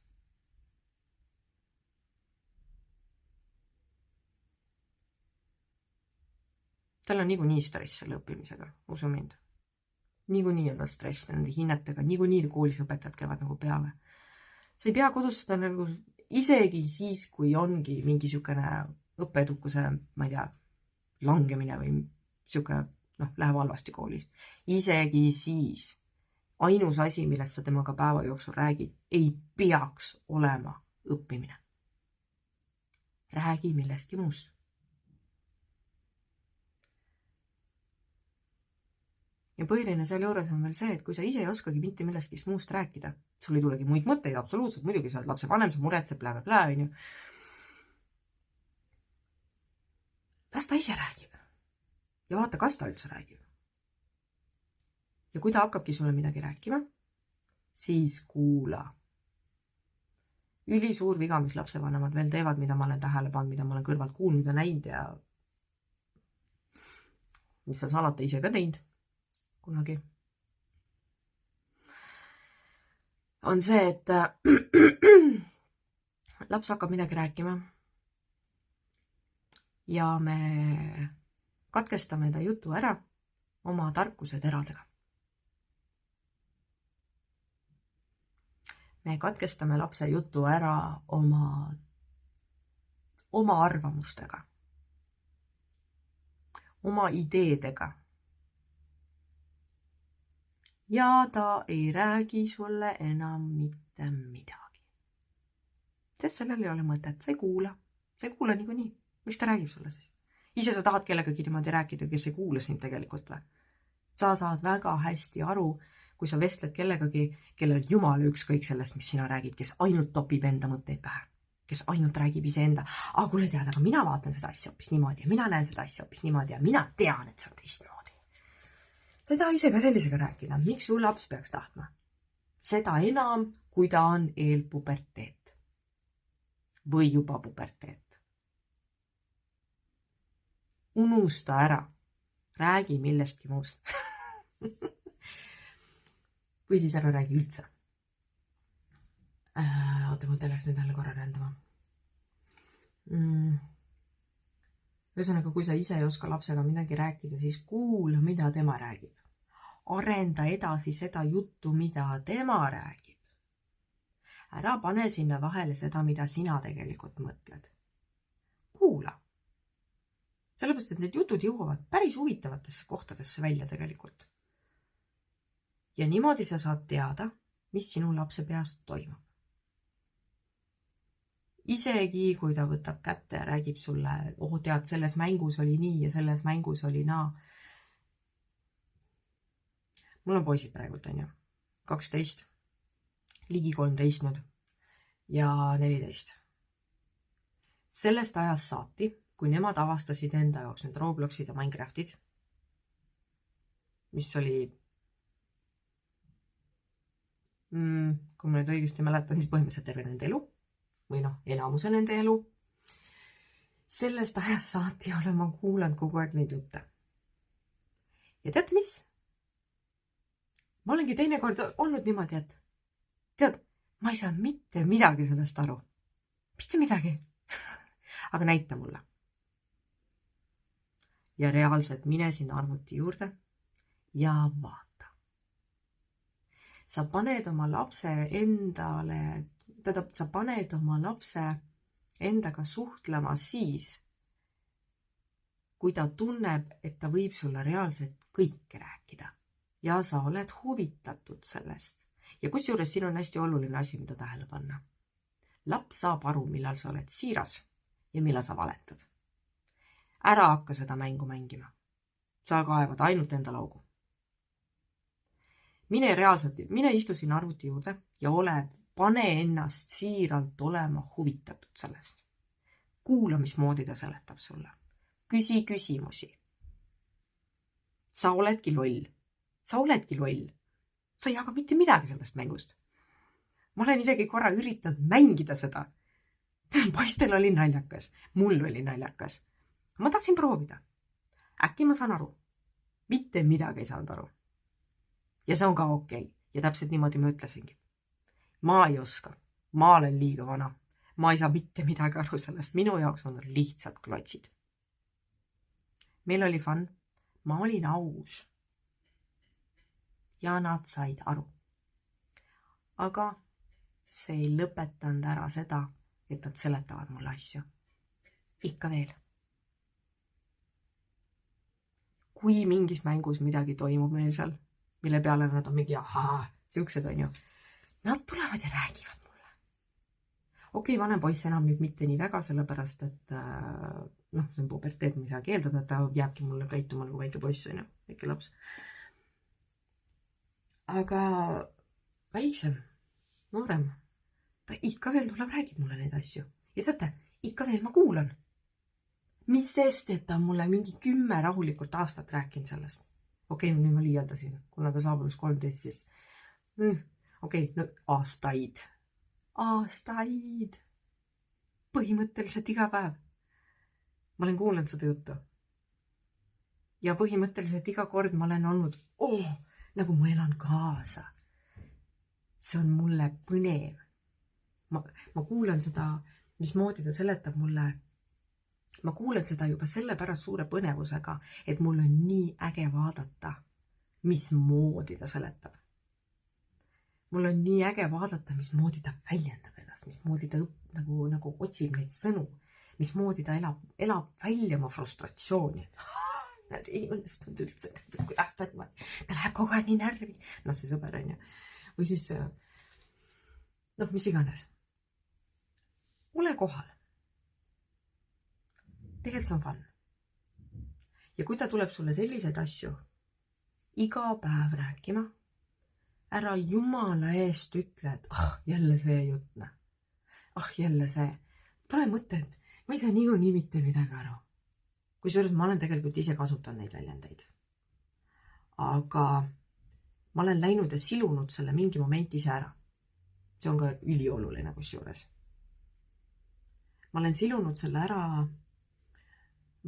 Tal on niikuinii stress selle õppimisega, usu mind. Niikuinii on ta stress nende hinnetega, niikuinii koolis õpetajad käivad nagu peale. Sa ei pea kodus seda nagu isegi siis, kui ongi mingi siukene õppeedukuse, ma ei tea, langemine või siuke, läheb halvasti koolis. Isegi siis ainus asi, millest sa temaga päeva jooksul räägid, ei peaks olema õppimine. Räägi millestki muust. Ja põhiline seal juures on veel see, et kui sa ise ei oskagi mitte millestki muust rääkida, sul ei tulegi muid mõtteid, absoluutselt, muidugi sa oled lapse vanem, sa muretseb, blablabla, on ju. Las ta ise räägib. Ja vaata, kas ta üldse räägib. Ja kui ta hakkabki sulle midagi rääkima, siis kuula. Ülisuur viga, mis lapsevanemad veel teevad, mida ma olen tähele pannud, mida ma olen kõrvalt kuulnud ja näinud ja mis sa salata ise ka teinud kunagi. on see, et laps hakkab midagi rääkima ja me katkestame ta jutu ära oma tarkuse teradega. Me katkestame lapse jutu ära oma arvamustega, oma ideedega. Ja ta ei räägi sulle enam mitte midagi. Sest sellel ei ole mõtet, sa ei kuula niikuinii. Miks ta räägib sulle siis? Ise sa tahad kellegagi niimoodi rääkida, kes ei kuula sind tegelikult või? Sa saad väga hästi aru, kui sa vestled kellegagi, kellel jumala ükskõik sellest, mis sina räägid, kes ainult topib enda mõtteid pähe, kes ainult räägib iseenda. Kuule tead, aga mina vaatan seda asja hoopis niimoodi ja mina näen seda asja hoopis niimoodi ja mina tean, et see on teistmoodi. Sa ei taha ise ka sellisega rääkida. Miks su laps peaks tahtma? Seda enam, kui ta on eelpuberteet või juba puberteet. Unusta ära. Räägi millestki muust. Või siis ära räägi üldse. Oota, ma läks nüüd jälle korra rändama. Ühesõnaga, kui sa ise ei oska lapsega midagi rääkida, siis kuula, mida tema räägib. Arenda edasi seda juttu, mida tema räägib. Ära pane sinna vahele seda, mida sina tegelikult mõtled. Kuula. Sellepärast, et need jutud jõuavad päris huvitavatesse kohtadesse välja tegelikult. Ja niimoodi sa saad teada, mis sinu lapse peast toimub. Isegi, kui ta võtab kätte ja räägib sulle, tead, selles mängus oli nii ja selles mängus oli naa. Mul on poisid praegult, on ju. 12, ligi 13 nüüd ja 14. Sellest ajast saati, kui nemad avastasid enda jaoks need Robloxid ja Minecraftid, mis oli, kui ma nüüd õigesti mäletan, siis põhimõtteliselt terve nende elu, või enamuse nende elu. Sellest ajast saati olen ma kuulanud kogu aeg neid jutte. Ja tead mis? Ma olengi teinekord olnud niimoodi, et tead, ma ei saa mitte midagi sellest aru. Mitte midagi. Aga näita mulle. Ja reaalselt mine sinna arvuti juurde ja vaata. Sa paned oma lapse sa paned oma lapse endaga suhtlema siis, kui ta tunneb, et ta võib sulle reaalselt kõike rääkida ja sa oled huvitatud sellest. Ja kusjuures siin on hästi oluline asi, mida tähele panna. Laps saab aru, millal sa oled siiras ja millal sa valetad. Ära hakka seda mängu mängima. Sa kaevad ainult enda laugu. Mine istu siin arvuti juurde ja pane ennast siiralt olema huvitatud sellest. Kuula, mismoodi ta seletab sulle. Küsi küsimusi. Sa oledki loll. Sa ei jaga mitte midagi sellest mängust. Ma olen isegi korra üritanud mängida seda. Poistel oli naljakas. Mul oli naljakas. Ma tahtsin proovida. Äkki ma saan aru. Mitte midagi ei saanud aru. Ja see on ka okei. Ja täpselt niimoodi ma ütlesingi. Ma ei oska. Ma olen liiga vana. Ma ei saa mitte midagi aru sellest. Minu jaoks on lihtsalt klotsid. Meil oli fun. Ma olin aus. Ja nad said aru. Aga see ei lõpetanud ära seda, et nad seletavad mulle asju. Ikka veel. Kui mingis mängus midagi toimub meil seal, mille peale nad on mingi siuksed on ju. Nad tulevad ja räägivad mulle. Okei, vanem poiss enam nüüd mitte nii väga, sellepärast, et see on puberteet, ma ei saa keeldada, et ta jääbki mulle käituma nagu väike poiss on ju, väike laps. Aga väiksem, noorem, ta ikka veel tuleb räägib mulle neid asju. Ja teate, ikka veel ma kuulan. Mis sest, et ta on mulle mingi 10 rahulikult aastat rääkinud sellest. Okei, nüüd ma liialdasin, kuna ta saabus 13, siis okei, aastaid. Põhimõtteliselt iga päev. Ma olen kuulnud seda juttu. Ja põhimõtteliselt iga kord ma olen olnud, nagu ma elan kaasa. see on mulle põnev. Ma kuulan seda, mismoodi ta seletab mulle. Ma kuulen seda juba sellepärast suure põnevusega, et mul on nii äge vaadata, mismoodi ta seletab. Mul on nii äge vaadata, mismoodi ta väljendab ennast, mismoodi ta nagu otsib neid sõnu, mismoodi ta elab välja oma frustratsiooni. Näed, ei õnnestunud üldse, kuidas ta läheb kogu aeg nii närvi. No see sõber on ju. Või siis, mis iganes. Ole kohal. Tegelikult see on fun. Ja kui ta tuleb sulle selliseid asju iga päev rääkima, ära jumala eest ütle, et jälle see jutne. Jälle see. Pole mõtet. Ma ei saa niikuinii mitte midagi aru. Kusjuures ma olen tegelikult ise kasutanud neid väljendeid. Aga ma olen läinud ja silunud selle mingi moment ise ära. See on ka ülioluline kusjuures. Ma olen silunud selle ära.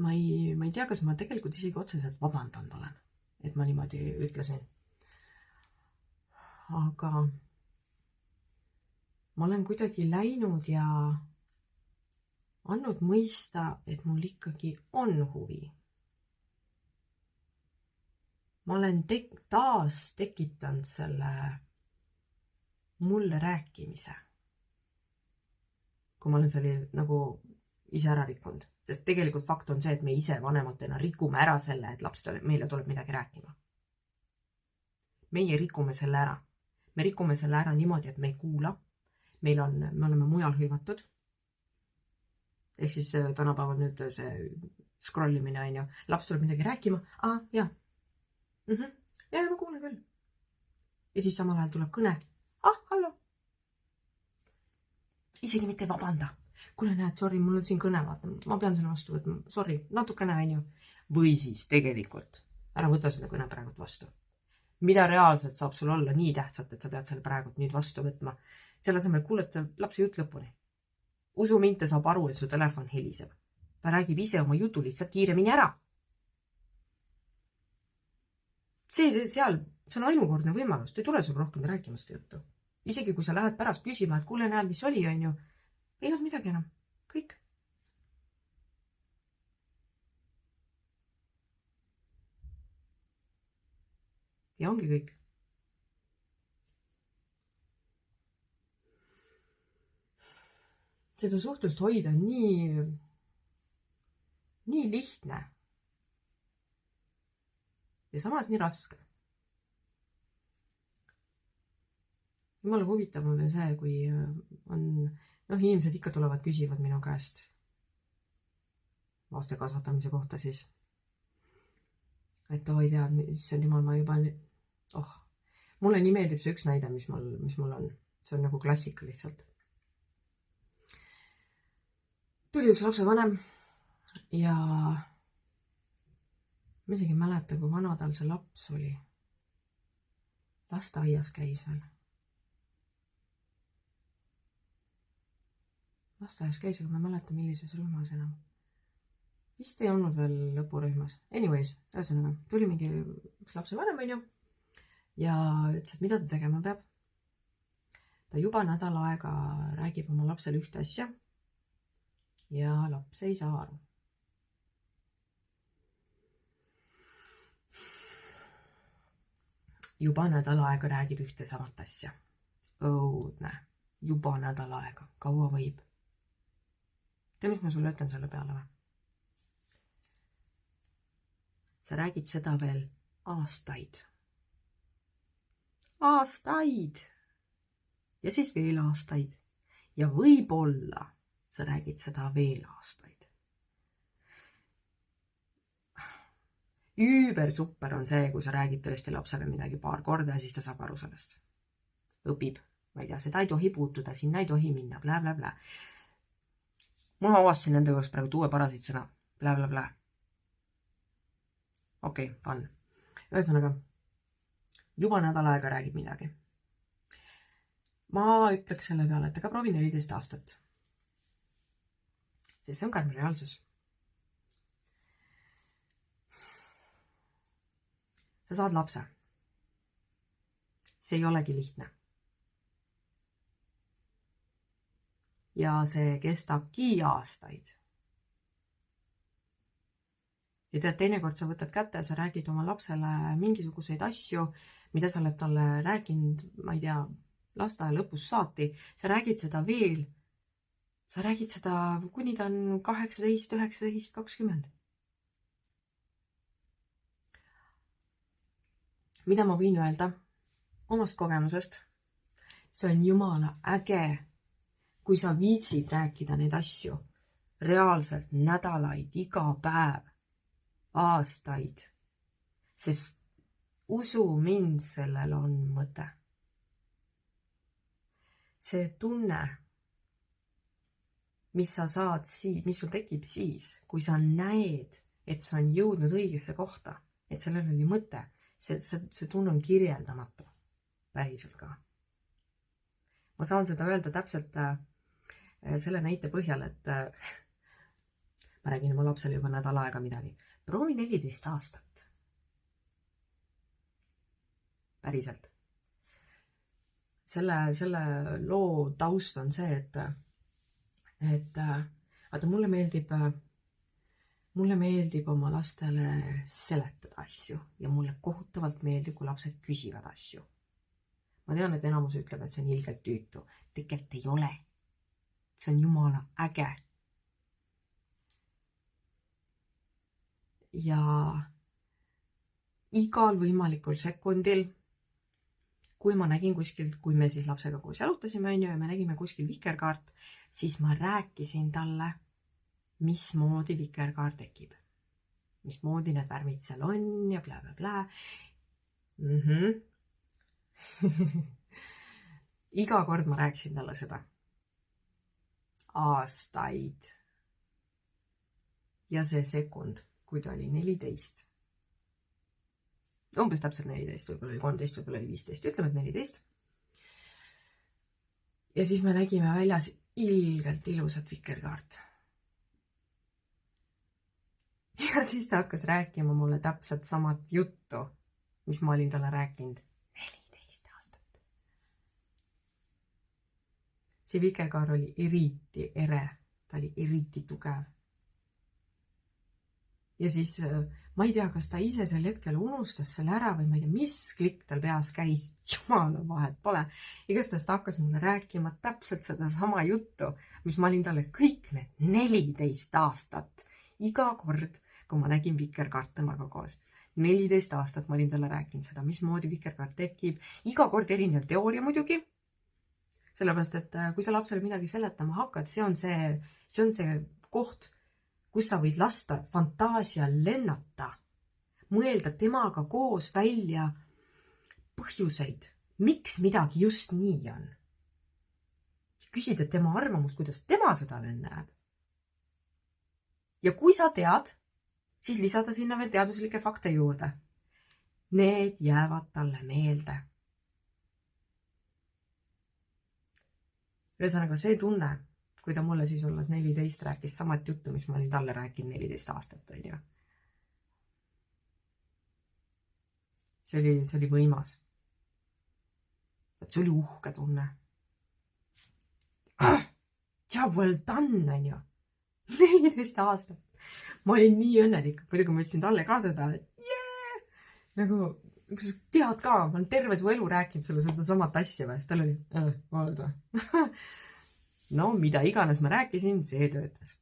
Ma ei tea, kas ma tegelikult isegi otseselt vabandanud olen, et ma niimoodi ütlesin. Aga ma olen kuidagi läinud ja andnud mõista, et mul ikkagi on huvi. Ma olen taas tekitanud selle mulle rääkimise. Kui ma olen selle nagu ise ära rikkunud. Sest tegelikult fakt on see, et me ise vanematena rikume ära selle, et laps meile tuleb midagi rääkima. Meie rikume selle ära. Me rikume selle ära niimoodi, et me ei kuula. Me oleme mujal hõivatud. Ehk siis tänapäeval nüüd see scrollimine on ju. Laps tuleb midagi rääkima. Jaa. Ja, ma kuulen küll. Ja siis samal ajal tuleb kõne. Hallo. Isegi mitte vabanda. Kuule näed, sorry, mul on siin kõne, vaata, ma pean selle vastu võtma, sorry, natukene on ju. Või siis tegelikult, ära võta seda kõne praegu vastu. Mida reaalselt saab sul olla nii tähtsat, et sa pead selle praegu nüüd vastu võtma. Selle asemel kuuleta lapse jutt lõpuni. Usu mind, ta saab aru, et su telefon heliseb. Ta räägib ise oma jutu lihtsalt kiiremini ära. See on ainukordne võimalus, ta ei tule sul rohkem rääkima seda juttu. Isegi kui sa lähed pärast küsima, et kuule näed, mis oli, on ju. Ei olnud midagi enam. Kõik. Ja ongi kõik. Seda suhtlust hoida on nii lihtne. Ja samas nii raske. Jumala huvitav on veel see, kui on... inimesed ikka tulevad, küsivad minu käest laste kasvatamise kohta siis. Et ei tea, mis on jumal, ma juba... Mulle nii meeldib see üks näide, mis mul on. See on nagu klassika lihtsalt. Tuli üks lapsevanem ja ma isegi mäleta, kui vana tal see laps oli. Lasteaias käis veel. Lasteaias käis, aga ma ei mäleta, millises rühmas enam. Vist ei olnud veel lõpurühmas. Anyways, ühesõnaga, tuli mingi üks lapsevanem, on ju, ja ütles, et mida ta tegema peab. Ta juba nädal aega räägib oma lapsele ühte asja ja laps ei saa aru. Juba nädal aega räägib ühte samat asja. Õudne. Juba nädal aega. Kaua võib? Tea, mis ma sulle ütlen selle peale või? Sa räägid seda veel aastaid. Aastaid! Ja siis veel aastaid. Ja võib-olla sa räägid seda veel aastaid. Üüber super on see, kui sa räägid tõesti lapsele midagi paar korda ja siis ta saab aru sellest. Õpib. Ma ei tea, seda ei tohi puutuda, sinna ei tohi minna, blä, blä, blä. Ma avastasin nende juures praegu uue parasid sõna. Blä, blä, blä. Okei, fun. Ühesõnaga, juba nädal aega räägib midagi. Ma ütleks selle peale, et aga proovi 14 aastat. Sest see on karm reaalsus. Sa saad lapse. See ei olegi lihtne. ja see kestabki aastaid. Ja tead, teinekord sa võtad kätte ja sa räägid oma lapsele mingisuguseid asju, mida sa oled talle rääkinud, ma ei tea, lasteaia lõpus saati. Sa räägid seda veel. Sa räägid seda, kuni ta on 18, 19, 20. Mida ma võin öelda omast kogemusest? See on jumala äge, kui sa viitsid rääkida neid asju reaalselt nädalaid, iga päev, aastaid, sest usu mind, sellel on mõte. See tunne, mis sa saad mis sul tekib siis, kui sa näed, et see on jõudnud õigesse kohta, et sellel oli mõte, see tunne on kirjeldamatu, päriselt ka. Ma saan seda öelda täpselt selle näite põhjal, et ma räägin oma lapsele juba nädal aega midagi. Proovi 14 aastat. Päriselt. Selle loo taust on see, et vaata, mulle meeldib oma lastele seletada asju ja mulle kohutavalt meeldib, kui lapsed küsivad asju. Ma tean, et enamus ütleb, et see on ilgelt tüütu. Tegelikult ei ole. See on jumala äge. Ja igal võimalikul sekundil, kui ma nägin kuskil, kui me siis lapsega koos jalutasime ja me nägime kuskil vikerkaart, siis ma rääkisin talle, mismoodi vikerkaar tekib. Mismoodi need värvid seal on ja blä, blä, blä. Iga kord ma rääkisin talle seda. Aastaid. Ja see sekund, kui ta oli 14. Umbes täpselt 14, võib-olla oli 13, võib-olla oli 15. Ütleme, et 14. Ja siis me nägime väljas ilgelt ilusat vikerkaart. Ja siis ta hakkas rääkima mulle täpselt samat juttu, mis ma olin talle rääkinud 14 aastat. See vikerkaar oli eriti ere, ta oli eriti tugev. Ja siis ma ei tea, kas ta ise sel hetkel unustas selle ära või ma ei tea, mis klikk tal peas käis, jumala vahet pole. Igatahes ta hakkas mulle rääkima täpselt seda sama juttu, mis ma olin talle kõik need 14 aastat. Iga kord, kui ma nägin vikerkaart temaga koos. 14 aastat ma olin talle rääkinud seda, mismoodi vikerkaart tekib. Iga kord erinev teooria muidugi. Sellepärast, et kui sa lapsele midagi seletama hakkad, see on see koht, kus sa võid lasta fantaasia lennata, mõelda temaga koos välja põhjuseid, miks midagi just nii on. Küsida tema arvamust, kuidas tema seda veel näeb. Ja kui sa tead, siis lisada sinna veel teaduslikke fakte juurde. Need jäävad talle meelde. Ühesõnaga see tunne, kui ta mulle siis olles 14 rääkis samat juttu, mis ma olin talle rääkinud 14 aastat. See oli võimas. See oli uhke tunne. Ja well done, on ju. 14 aastat. Ma olin nii õnnelik, muidugi ma ütlesin talle ka seda, et yeah! Nagu, kas tead ka, ma olen terve su elu rääkinud sulle seda samat asja või? Tal oli, vaadad või? No, mida iganes ma rääkisin, see töötas.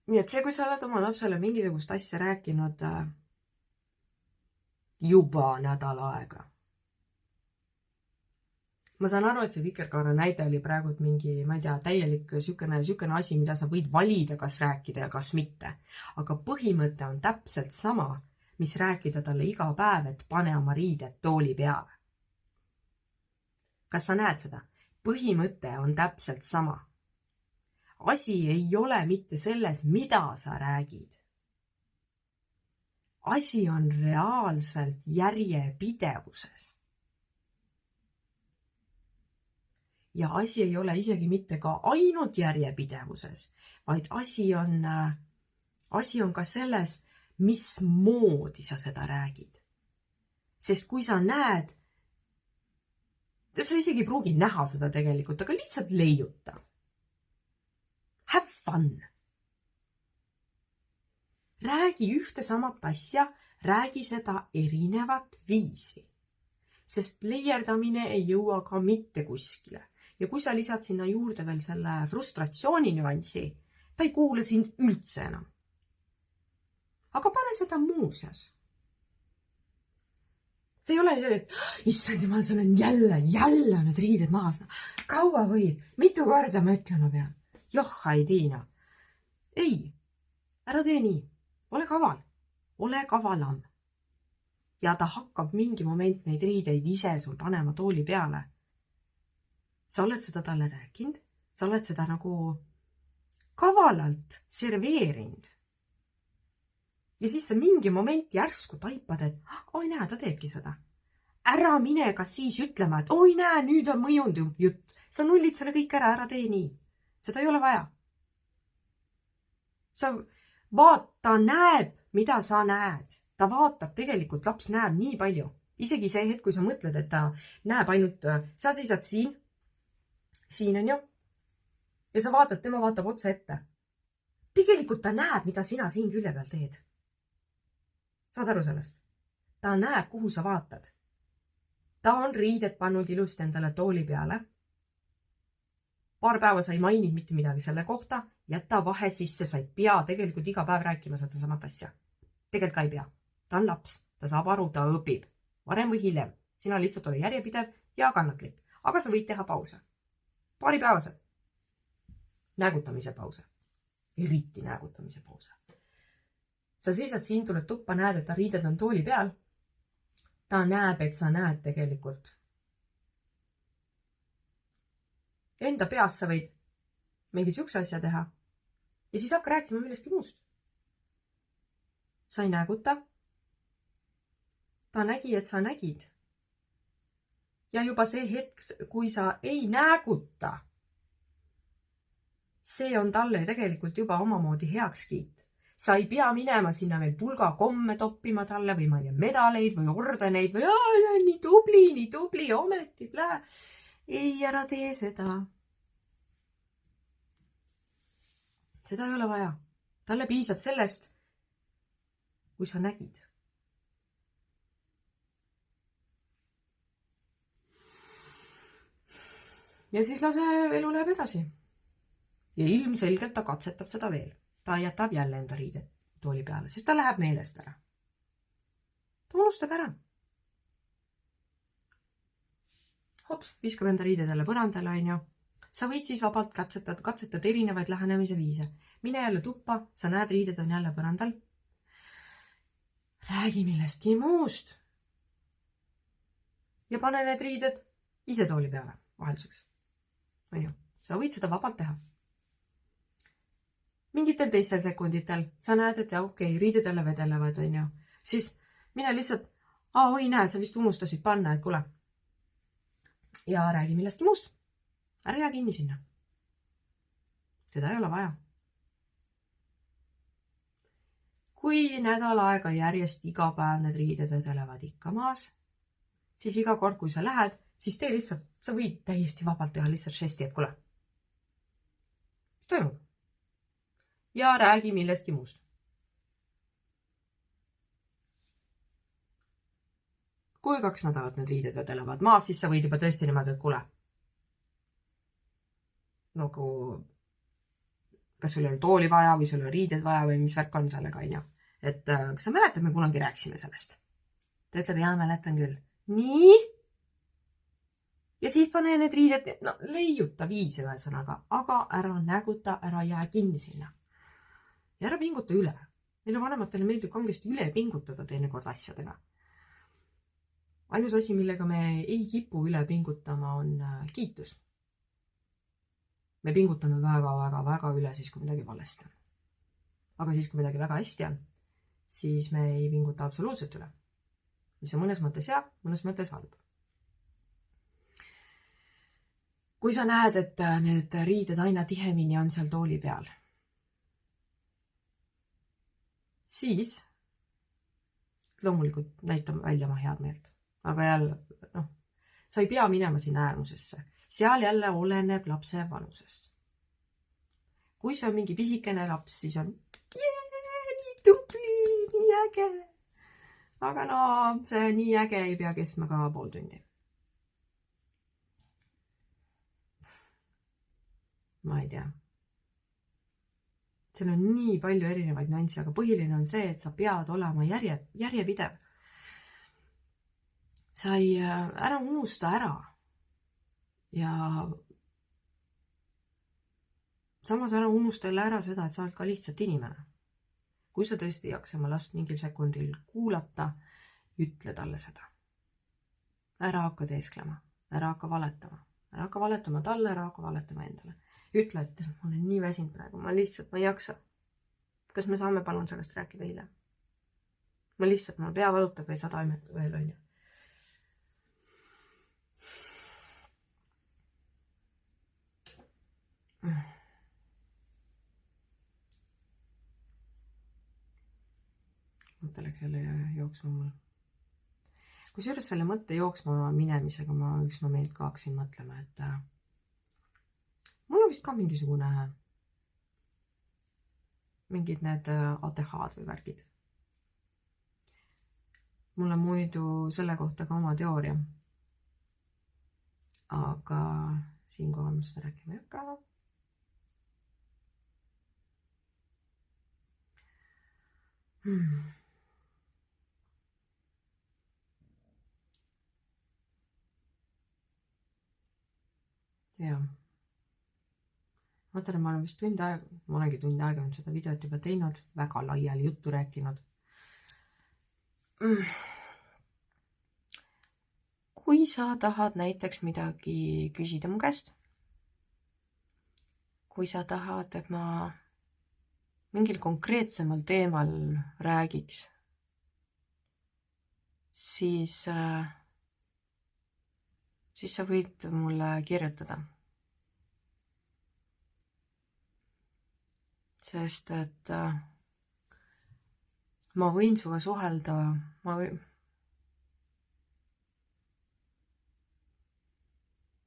Nii et see, kui sa oled oma lapsele mingisugust asja rääkinud juba nädal aega. Ma saan aru, et see vikerkaara näide oli praegu mingi, ma ei tea, täielik sükene asi, mida sa võid valida, kas rääkida ja kas mitte. Aga põhimõte on täpselt sama, mis rääkida talle iga päev, et pane oma riided tooli peale. Kas sa näed seda? Põhimõte on täpselt sama. Asi ei ole mitte selles, mida sa räägid. Asi on reaalselt järjepidevuses. Ja asi ei ole isegi mitte ka ainult järjepidevuses, vaid asi on ka selles, mismoodi sa seda räägid. Sest kui sa näed, sa isegi ei pruugi näha seda tegelikult, aga lihtsalt leiuta. Have fun. Räägi ühte samat asja, räägi seda erinevat viisi. Sest leierdamine ei jõua ka mitte kuskile. Ja kui sa lisad sinna juurde veel selle frustratsiooni nüansi, ta ei kuule sind üldse enam. Aga pane seda muuseas. See ei ole nii, et issand jumal, sul on jälle need riided maas. Kaua võib? Mitu korda ma ütlema pean? Johhai Tiina. Ei, ära tee nii. Ole kaval. Ole kavalam. Ja ta hakkab mingi moment neid riideid ise sul panema tooli peale. Sa oled seda talle rääkinud. Sa oled seda nagu kavalalt serveerinud. Ja siis sa mingi moment järsku taipad, et oi näe, ta teebki seda. Ära mine kas siis ütlema, et oi näe, nüüd on mõjunud jutt. Sa nullid selle kõik ära tee nii. Seda ei ole vaja. Sa vaata, näeb, mida sa näed. Ta vaatab tegelikult, laps näeb nii palju. Isegi see hetk, kui sa mõtled, et ta näeb ainult, sa seisad siin on ju. Ja sa vaatad, tema vaatab otse ette. Tegelikult ta näeb, mida sina siin külje peal teed. Saad aru sellest? Ta näeb, kuhu sa vaatad. Ta on riided pannud ilusti endale tooli peale. Paar päeva sa ei maininud mitte midagi selle kohta. Jäta vahe sisse, sa ei pea tegelikult iga päev rääkima seda samat asja. Tegelikult ka ei pea. Ta on laps. Ta saab aru, ta õpib. Varem või hiljem. Sina lihtsalt ole järjepidev ja kannatlik. Aga sa võid teha pause. Paaripäevased. Näägutamise pause. Eriti näägutamise pause. Sa seisad siin, tuled tuppa, näed, et ta riided on tooli peal. Ta näeb, et sa näed tegelikult. Enda peas sa võid mingi siukse asja teha. Ja siis hakka rääkima millestki muust. Sa ei nääguta. Ta nägi, et sa nägid. Ja juba see hetk, kui sa ei nääguta, see on talle tegelikult juba omamoodi heakskiit. Sa ei pea minema sinna veel pulga komme toppima talle või ma ei tea, medaleid või ordeneid või nii tubli, ometi, plää. Ei, ära tee seda. Seda ei ole vaja. Talle piisab sellest, kui sa nägid. Ja siis lase elu läheb edasi. Ja ilmselgelt ta katsetab seda veel. Ta jätab jälle enda riided tooli peale, sest ta läheb meelest ära. Ta unustab ära. Hops, viskab enda riided jälle põrandale, on ju. Sa võid siis vabalt katsetad erinevaid lähenemise viise. Mine jälle tuppa, sa näed, riided on jälle põrandal. Räägi millestki muust. Ja pane need riided ise tooli peale vahelduseks. On ju, sa võid seda vabalt teha. Mingitel teistel sekunditel sa näed, et okei, riided jälle vedelevad, on ju. Siis mine lihtsalt, oi näed, sa vist unustasid panna, et kuule. Ja räägi millestki muust. Ära jää kinni sinna. Seda ei ole vaja. Kui nädal aega järjest iga päev need riided vedelevad ikka maas, siis iga kord, kui sa lähed, siis tee lihtsalt, sa võid täiesti vabalt teha lihtsalt žesti, et kuule. Mis toimub? Ja räägi millestki muust. Kui 2 nädalat need riided vedelevad maas, siis sa võid juba tõesti niimoodi, et kuule. Nagu, kas sul on tooli vaja või sul on riided vaja või mis värk on sellega, on ju. Et kas sa mäletad, me kunagi rääksime sellest? Ta ütleb, jaa, mäletan küll. Nii? Ja siis pane need riided, leiuta viise ühesõnaga, aga ära näguta, ära jää kinni sinna. Ja ära pinguta üle. Meile vanematele meeldib kangesti üle pingutada teinekord asjadega. Ainus asi, millega me ei kipu üle pingutama, on kiitus. Me pingutame väga üle siis, kui midagi valesti on. Aga siis, kui midagi väga hästi on, siis me ei pinguta absoluutselt üle. Mis on mõnes mõttes hea, mõnes mõttes halb. Kui sa näed, et need riided aina tihemini on seal tooli peal, siis loomulikult näitame välja oma head meelt. Aga jälle, sa ei pea minema sinna äärmusesse. Seal jälle oleneb lapse vanusest. Kui see on mingi pisikene laps, siis on nii tubli, nii äge. Aga no, see nii äge ei pea kestma ka pool tundi. Ma ei tea. Seal on nii palju erinevaid nüansse, aga põhiline on see, et sa pead olema järjepidev. Sa ei ära unusta ära. Ja samas ära unusta ära seda, et sa oled ka lihtsalt inimene. Kui sa tõesti jaksa oma last mingil sekundil kuulata, ütle talle seda. Ära hakka teesklema, ära hakka valetama. Ära hakka valetama talle, ära hakka valetama endale. Ütle, et ma olen nii väsinud praegu, ma ei jaksa. Kas me saame palun sellest rääkida hiljem? Ma lihtsalt, mul pea valutab või 100 imet veel on ju. Mõte läks jälle jooksma mul. Kusjuures selle mõtte jooksma minemisega ma üks moment ka hakkasin mõtlema, et mul on vist ka mingid need ATH-d või värgid. Mul on muidu selle kohta ka oma teooria. Aga siinkohal ma seda rääkima ei hakka. Jah. Mõtlen, ma olen vist tund aega seda videot juba teinud, väga laiali juttu rääkinud. Kui sa tahad näiteks midagi küsida mu käest, kui sa tahad, et ma mingil konkreetsemal teemal räägiks, siis sa võid mulle kirjutada. Sest et ma võin suga suhelda,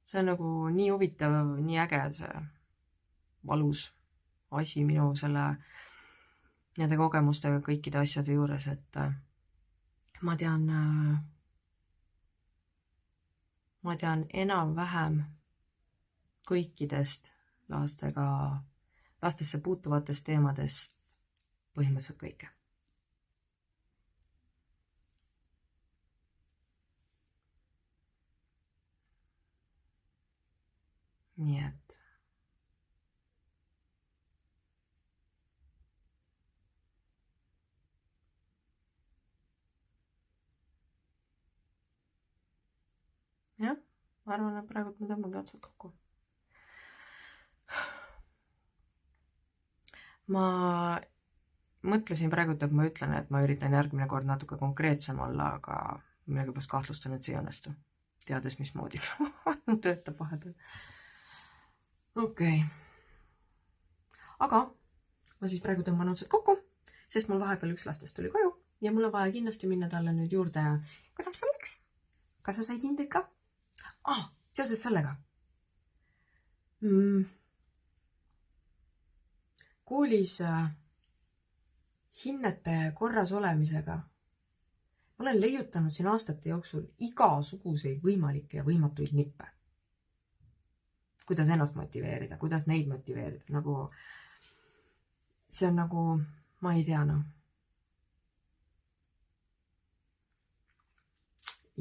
see on nagu nii huvitav, nii äge see valus asi minu nende kogemustega kõikide asjade juures, et ma tean enam-vähem kõikidest lastesse puutuvatest teemadest põhimõtteliselt kõike. Nii et jah, ma arvan, et praegu ma tõmban otsad kokku. Ma mõtlesin praegu, et ma ütlen, et ma üritan järgmine kord natuke konkreetsem olla, aga millegipärast kahtlustan, et see ei õnnestu. Teades, mismoodi töötab vahepeal. Okei. Aga ma siis praegu tõmban otsad kokku, sest mul vahepeal üks lastest tuli koju ja mul on vaja kindlasti minna talle nüüd juurde. Kuidas sul läks? Kas sa said hindeid ka? Seoses sellega. Koolis hinnete korras olemisega olen leiutanud siin aastate jooksul igasuguseid võimalikke ja võimatuid nippe. Kuidas ennast motiveerida, kuidas neid motiveerida. See on nagu, ma ei tea.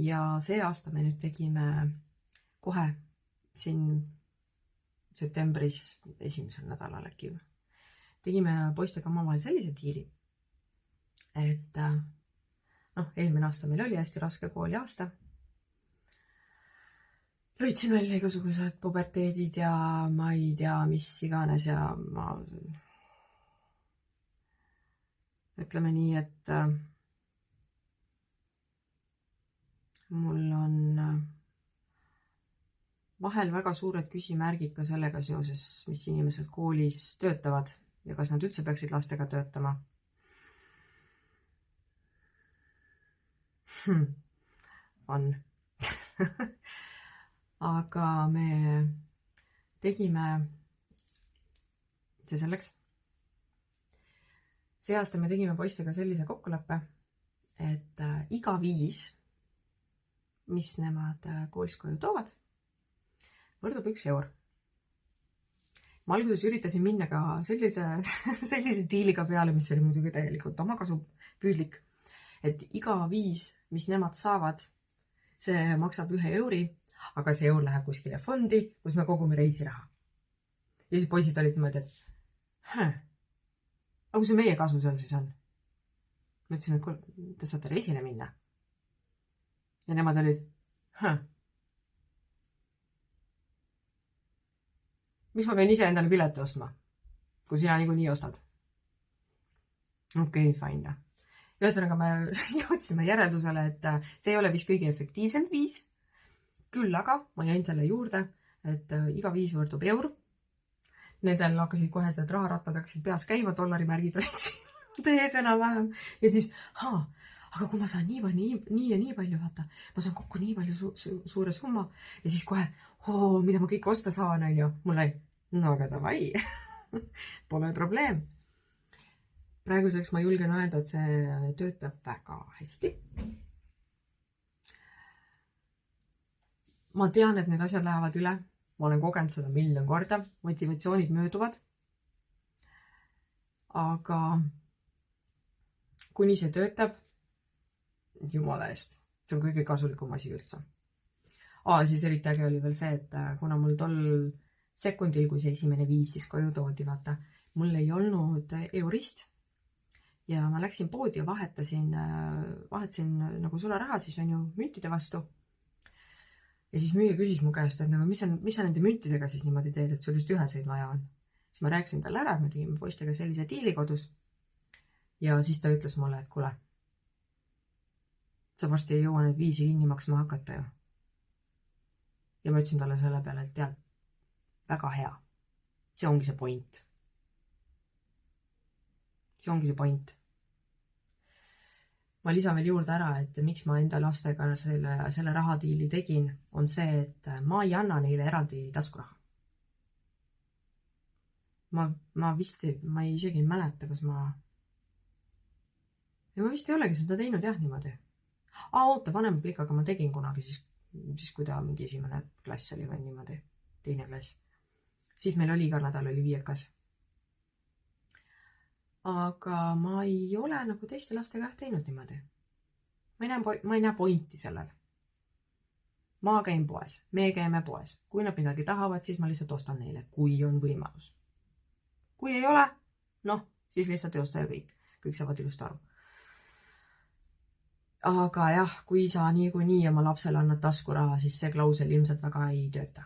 Ja see aasta me nüüd tegime kohe siin septembris esimesel nädalal äkki. Tegime poistega omavahel sellise diili, et eelmine aasta meil oli hästi raske kooli aasta. Lõitsin välja igasugused puberteedid ja ma ei tea, mis iganes ja ma ütleme nii, et mul on vahel väga suured küsimärgid ka sellega seoses, mis inimesed koolis töötavad ja kas nad üldse peaksid lastega töötama. Fun. aga me tegime, see selleks, see aasta me tegime poistega sellise kokkuleppe, et iga 5, mis nemad koolist koju toovad, võrdub 1 eur. Ma alguses üritasin minna ka sellise diiliga peale, mis oli muidugi täielikult omakasupüüdlik, et iga 5, mis nemad saavad, see maksab 1 euri, aga see eur läheb kuskile fondi, kus me kogume reisiraha. Ja siis poisid olid niimoodi, et aga kui see meie kasu seal siis on? Ma ütlesin, et te saate reisile minna. Ja nemad olid, miks ma pean ise endale pileti ostma, kui sina niikuinii ostad? Okei, fine. Ühesõnaga me jõudsime järeldusele, et see ei ole vist kõige efektiivsem 5. Küll aga ma jäin selle juurde, et iga 5 võrdub eur. Nendel hakkasid kohe raharattad hakkasid peas käima, dollarimärgid olid siin tees enam-vähem. Ja siis, aga kui ma saan nii ja nii palju, vaata, ma saan kokku nii palju suure summa ja siis kohe, mida ma kõik osta saan, on ju. Mul oli, no aga davai, pole probleem. Praeguseks ma julgen öelda, et see töötab väga hästi. Ma tean, et need asjad lähevad üle. Ma olen kogenud seda 1 000 000 korda. Motivatsioonid mööduvad. Aga kuni see töötab, jumala eest, see on kõige kasulikum asi üldse. Siis eriti äge oli veel see, et kuna mul tol sekundil, kui see esimene 5 siis koju toodi, vaata, mul ei olnud eurist ja ma läksin poodi ja vahetasin nagu sularaha siis on ju müntide vastu. Ja siis müüja küsis mu käest, et nagu, mis sa nende müntidega siis niimoodi teed, et sul just üheseid vaja on. Siis ma rääkisin talle ära, et me tegime poistega sellise diili kodus. Ja siis ta ütles mulle, et kuule, sa varsti ei jõua neid 5 kinni maksma hakata ju. Ja ma ütlesin talle selle peale, et tead, väga hea. See ongi see point. See ongi see point. Ma lisan veel juurde ära, et miks ma enda lastega selle rahadiili tegin, on see, et ma ei anna neile eraldi taskuraha. Ma isegi ei mäleta, kas ma vist ei olegi seda teinud jah niimoodi. Oota, vanema plikaga ma tegin kunagi siis kui ta mingi 1. klass oli või niimoodi, 2. klass. Siis meil oli iga nädal oli 5. Aga ma ei ole nagu teiste lastega teinud niimoodi. Ma ei näe pointi sellel. Ma käin poes, me käime poes. Kui nad midagi tahavad, siis ma lihtsalt ostan neile, kui on võimalus. Kui ei ole, siis lihtsalt ei osta ja kõik. Kõik saavad ilusti aru. Aga jah, kui sa nii oma lapsele annad taskuraha, siis see klausel ilmselt väga ei tööta.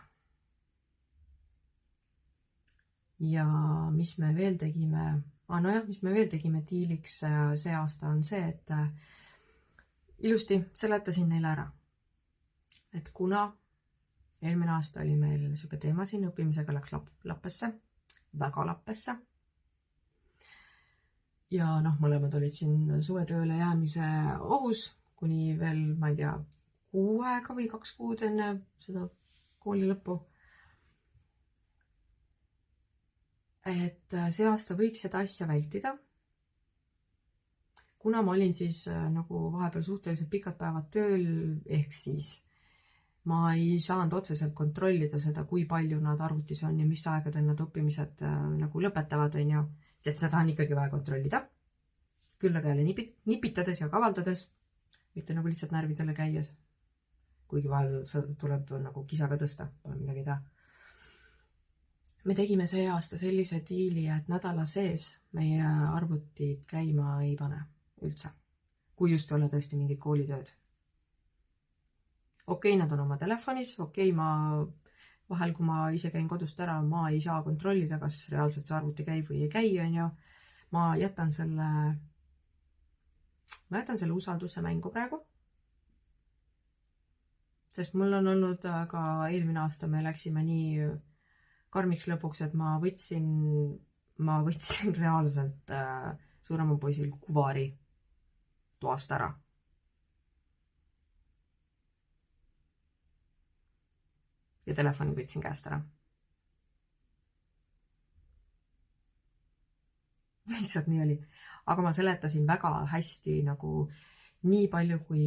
Ja mis me veel tegime? Mis me veel tegime diiliks see aasta on see, et ilusti seletasin neile ära. Et kuna eelmine aasta oli meil siuke teema siin, õppimisega läks lappesse, väga lappesse. Ja mõlemad olid siin suvetööle jäämise ohus, kuni veel, ma ei tea, 6 aega või 2 kuud enne seda kooli lõppu. Et see aasta võiks seda asja vältida. Kuna ma olin siis nagu vahepeal suhteliselt pikad päevad tööl, ehk siis ma ei saanud otseselt kontrollida seda, kui palju nad arvutis on ja mis aegadel nad õppimised nagu lõpetavad, on ju, sest seda on ikkagi vaja kontrollida. Küll aga jälle nipitades ja kavaldades, mitte nagu lihtsalt närvidele käies. Kuigi vahel tuleb nagu kisaga tõsta, pole midagi teha. Me tegime see aasta sellise diili, et nädala sees meie arvutid käima ei pane üldse, kui just ei ole tõesti mingid koolitööd. Okei, nad on oma telefonis, ma vahel, kui ma ise käin kodust ära, ma ei saa kontrollida, kas reaalselt see arvuti käib või ei käi, on ju. Ma jätan selle usalduse mängu praegu. Sest mul on olnud ka eelmine aasta, me läksime nii karmiks lõpuks, et ma võtsin reaalselt suurema poisil kuvari toast ära. ja telefoni võtsin käest ära. Lihtsalt nii oli. Aga ma seletasin väga hästi nagu nii palju, kui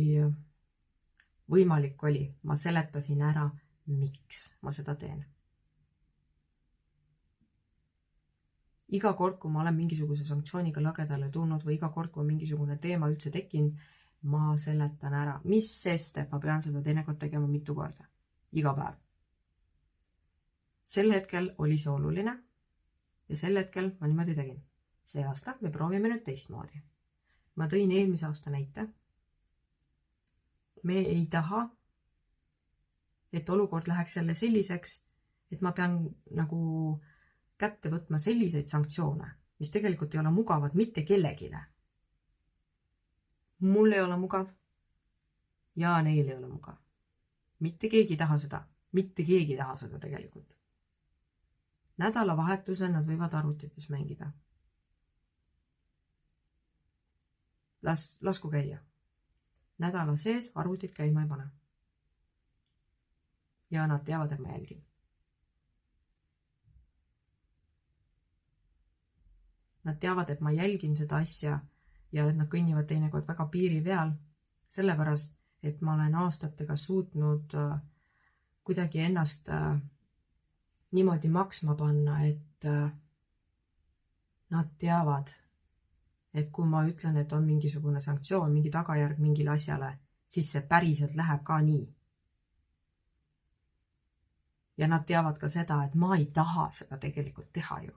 võimalik oli. Ma seletasin ära, miks ma seda teen. Iga kord, kui ma olen mingisuguse sanktsiooniga lagedale tulnud või iga kord, kui mingisugune teema üldse tekkinud, ma seletan ära, mis sest, et ma pean seda teinekord tegema mitu korda. Iga päev. Sel hetkel oli see oluline ja sel hetkel ma niimoodi tegin. See aasta me proovime nüüd teistmoodi. Ma tõin eelmise aasta näite. Me ei taha, et olukord läheks jälle selliseks, et ma pean nagu kätte võtma selliseid sanktsioone, mis tegelikult ei ole mugavad mitte kellegile. Mul ei ole mugav ja neil ei ole mugav. Mitte keegi ei taha seda. Mitte keegi ei taha seda tegelikult. Nädalavahetusel nad võivad arvutites mängida. Lasku käia. Nädala sees arvutit käima ei pane. Ja nad teavad, et ma jälgin. Nad teavad, et ma jälgin seda asja ja et nad kõnnivad teinekord väga piiri peal, sellepärast, et ma olen aastatega suutnud kuidagi ennast niimoodi maksma panna, et nad teavad, et kui ma ütlen, et on mingisugune sanktsioon, mingi tagajärg mingile asjale, siis see päriselt läheb ka nii. Ja nad teavad ka seda, et ma ei taha seda tegelikult teha ju.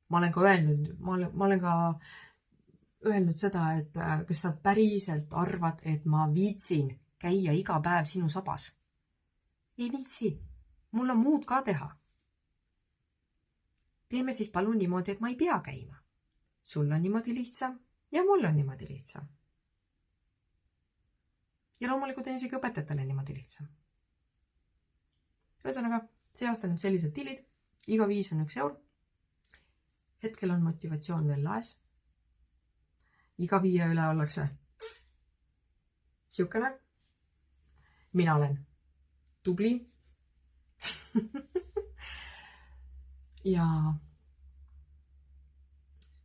Ma olen ka öelnud seda, et kas sa päriselt arvad, et ma viitsin käia iga päev sinu sabas? Ei viitsi. Mul on muud ka teha. Teeme siis palun niimoodi, et ma ei pea käima. Sul on niimoodi lihtsam ja mul on niimoodi lihtsam. Ja loomulikult on isegi õpetajatele niimoodi lihtsam. Ühesõnaga, see aasta nüüd sellised tilid. Iga 5 on 1 eur. Hetkel on motivatsioon veel laes. Iga 5 üle ollakse siukene. Mina olen tubli. Ja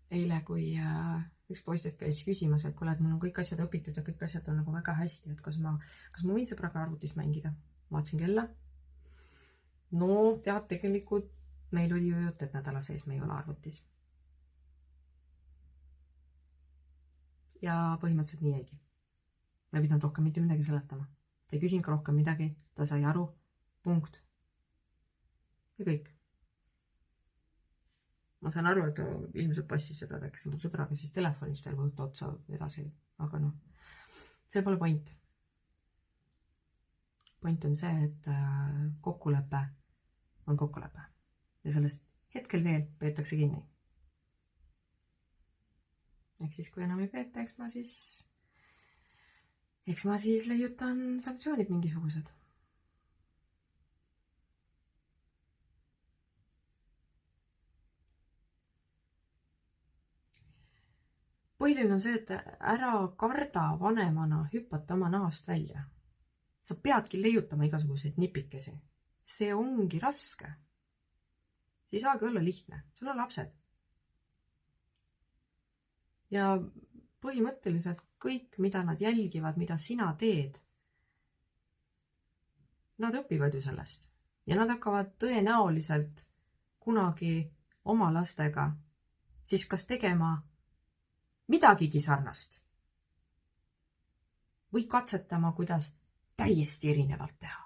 eile, kui üks poistest käis küsimas, et kuule, et mul on kõik asjad õpitud ja kõik asjad on nagu väga hästi, et kas ma võin sõbraga arvutis mängida? Vaatasin kella. No, tead, tegelikult meil oli ju jutt, et nädala sees me ei ole arvutis. Ja põhimõtteliselt nii jäigi. Ma ei pidanud rohkem mitte midagi seletama. Ta ei küsinud ka rohkem midagi, ta sai aru, punkt. Ja kõik. Ma saan aru, et ilmselt passis seda rääkis mu sõbraga siis telefonist veel võtta otsa edasi, aga noh, see pole point. Point on see, et kokkulepe on kokkulepe ja sellest hetkel veel peetakse kinni. Ehk siis, kui enam ei peeta, eks ma siis leiutan sanktsioonid mingisugused. Põhiline on see, et ära karda vanemana hüppata oma naast välja. Sa peadki leiutama igasuguseid nipikesi. See ongi raske. See ei saagi olla lihtne. Sul on lapsed. Ja põhimõtteliselt kõik, mida nad jälgivad, mida sina teed, nad õpivad ju sellest. Ja nad hakkavad tõenäoliselt kunagi oma lastega siis kas tegema midagigi sarnast või katsetama, kuidas täiesti erinevalt teha.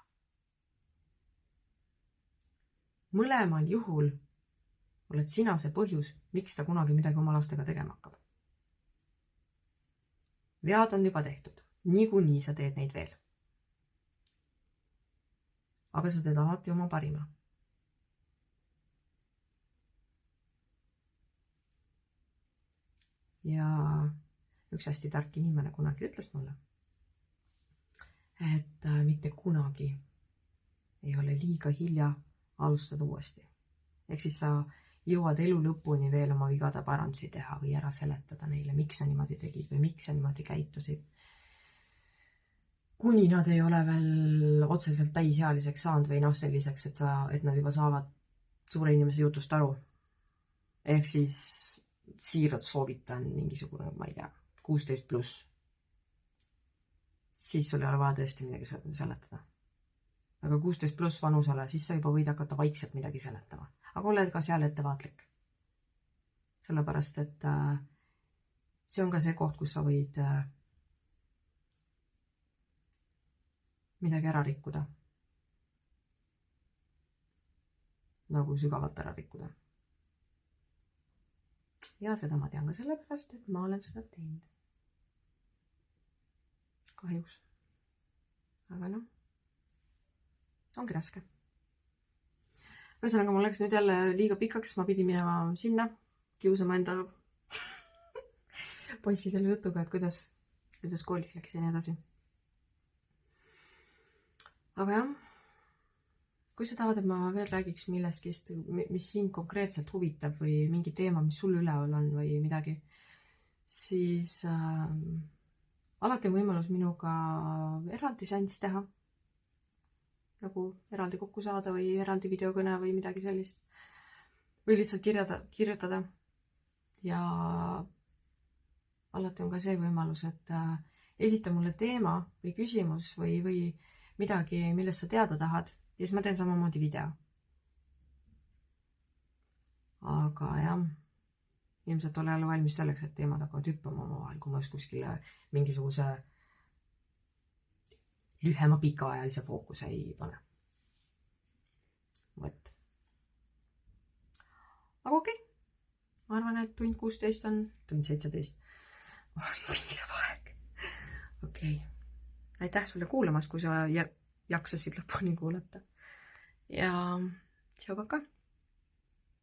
Mõlemal juhul oled sina see põhjus, miks ta kunagi midagi oma lastega tegema hakkab. Vead on juba tehtud. Niikuinii sa teed neid veel. Aga sa teed alati oma parima. Ja üks hästi tark inimene kunagi ütles mulle, et mitte kunagi ei ole liiga hilja alustada uuesti. Ehk siis sa jõuad elu lõpuni veel oma vigade parandusi teha või ära seletada neile, miks sa niimoodi tegid või miks sa niimoodi käitusid. kuni nad ei ole veel otseselt täisealiseks saanud või noh, selliseks, et nad juba saavad suure inimese jutust aru. Ehk siis siiralt soovitan mingisugune, ma ei tea, 16+. Siis sul ei ole vaja tõesti midagi seletada. Aga 16+ vanusele, siis sa juba võid hakata vaikselt midagi seletama. Aga oled ka seal ettevaatlik. Sellepärast, et see on ka see koht, kus sa võid midagi ära rikkuda. Nagu sügavalt ära rikkuda. Ja seda ma tean ka sellepärast, et ma olen seda teinud. Kahjuks. Aga noh, ongi raske. Ühesõnaga, mul läks nüüd jälle liiga pikaks, ma pidin minema sinna, kiusama enda poissi selle jutuga, et kuidas koolis läks ja nii edasi. Aga jah, kui sa tahad, et ma veel räägiks millestki, mis sind konkreetselt huvitab või mingi teema, mis sul üleval on või midagi, siis alati on võimalus minuga eraldi seanss teha. Nagu eraldi kokku saada või eraldi videokõne või midagi sellist. Või lihtsalt kirjutada. Ja alati on ka see võimalus, et esita mulle teema või küsimus või midagi, millest sa teada tahad. Ja siis ma teen samamoodi video. Aga jah, ilmselt ole jälle valmis selleks, et teemad hakkavad hüppama omavahel, kui ma just kuskile mingisuguse lühema pikaajalise fookuse ei pane. Võt. Aga okei. Ma arvan, et tund 16 on tund 17. Piisav aeg. Okei. Aitäh sulle kuulamast, kui sa jaksasid lõpuni kuulata. Ja tšau, paka!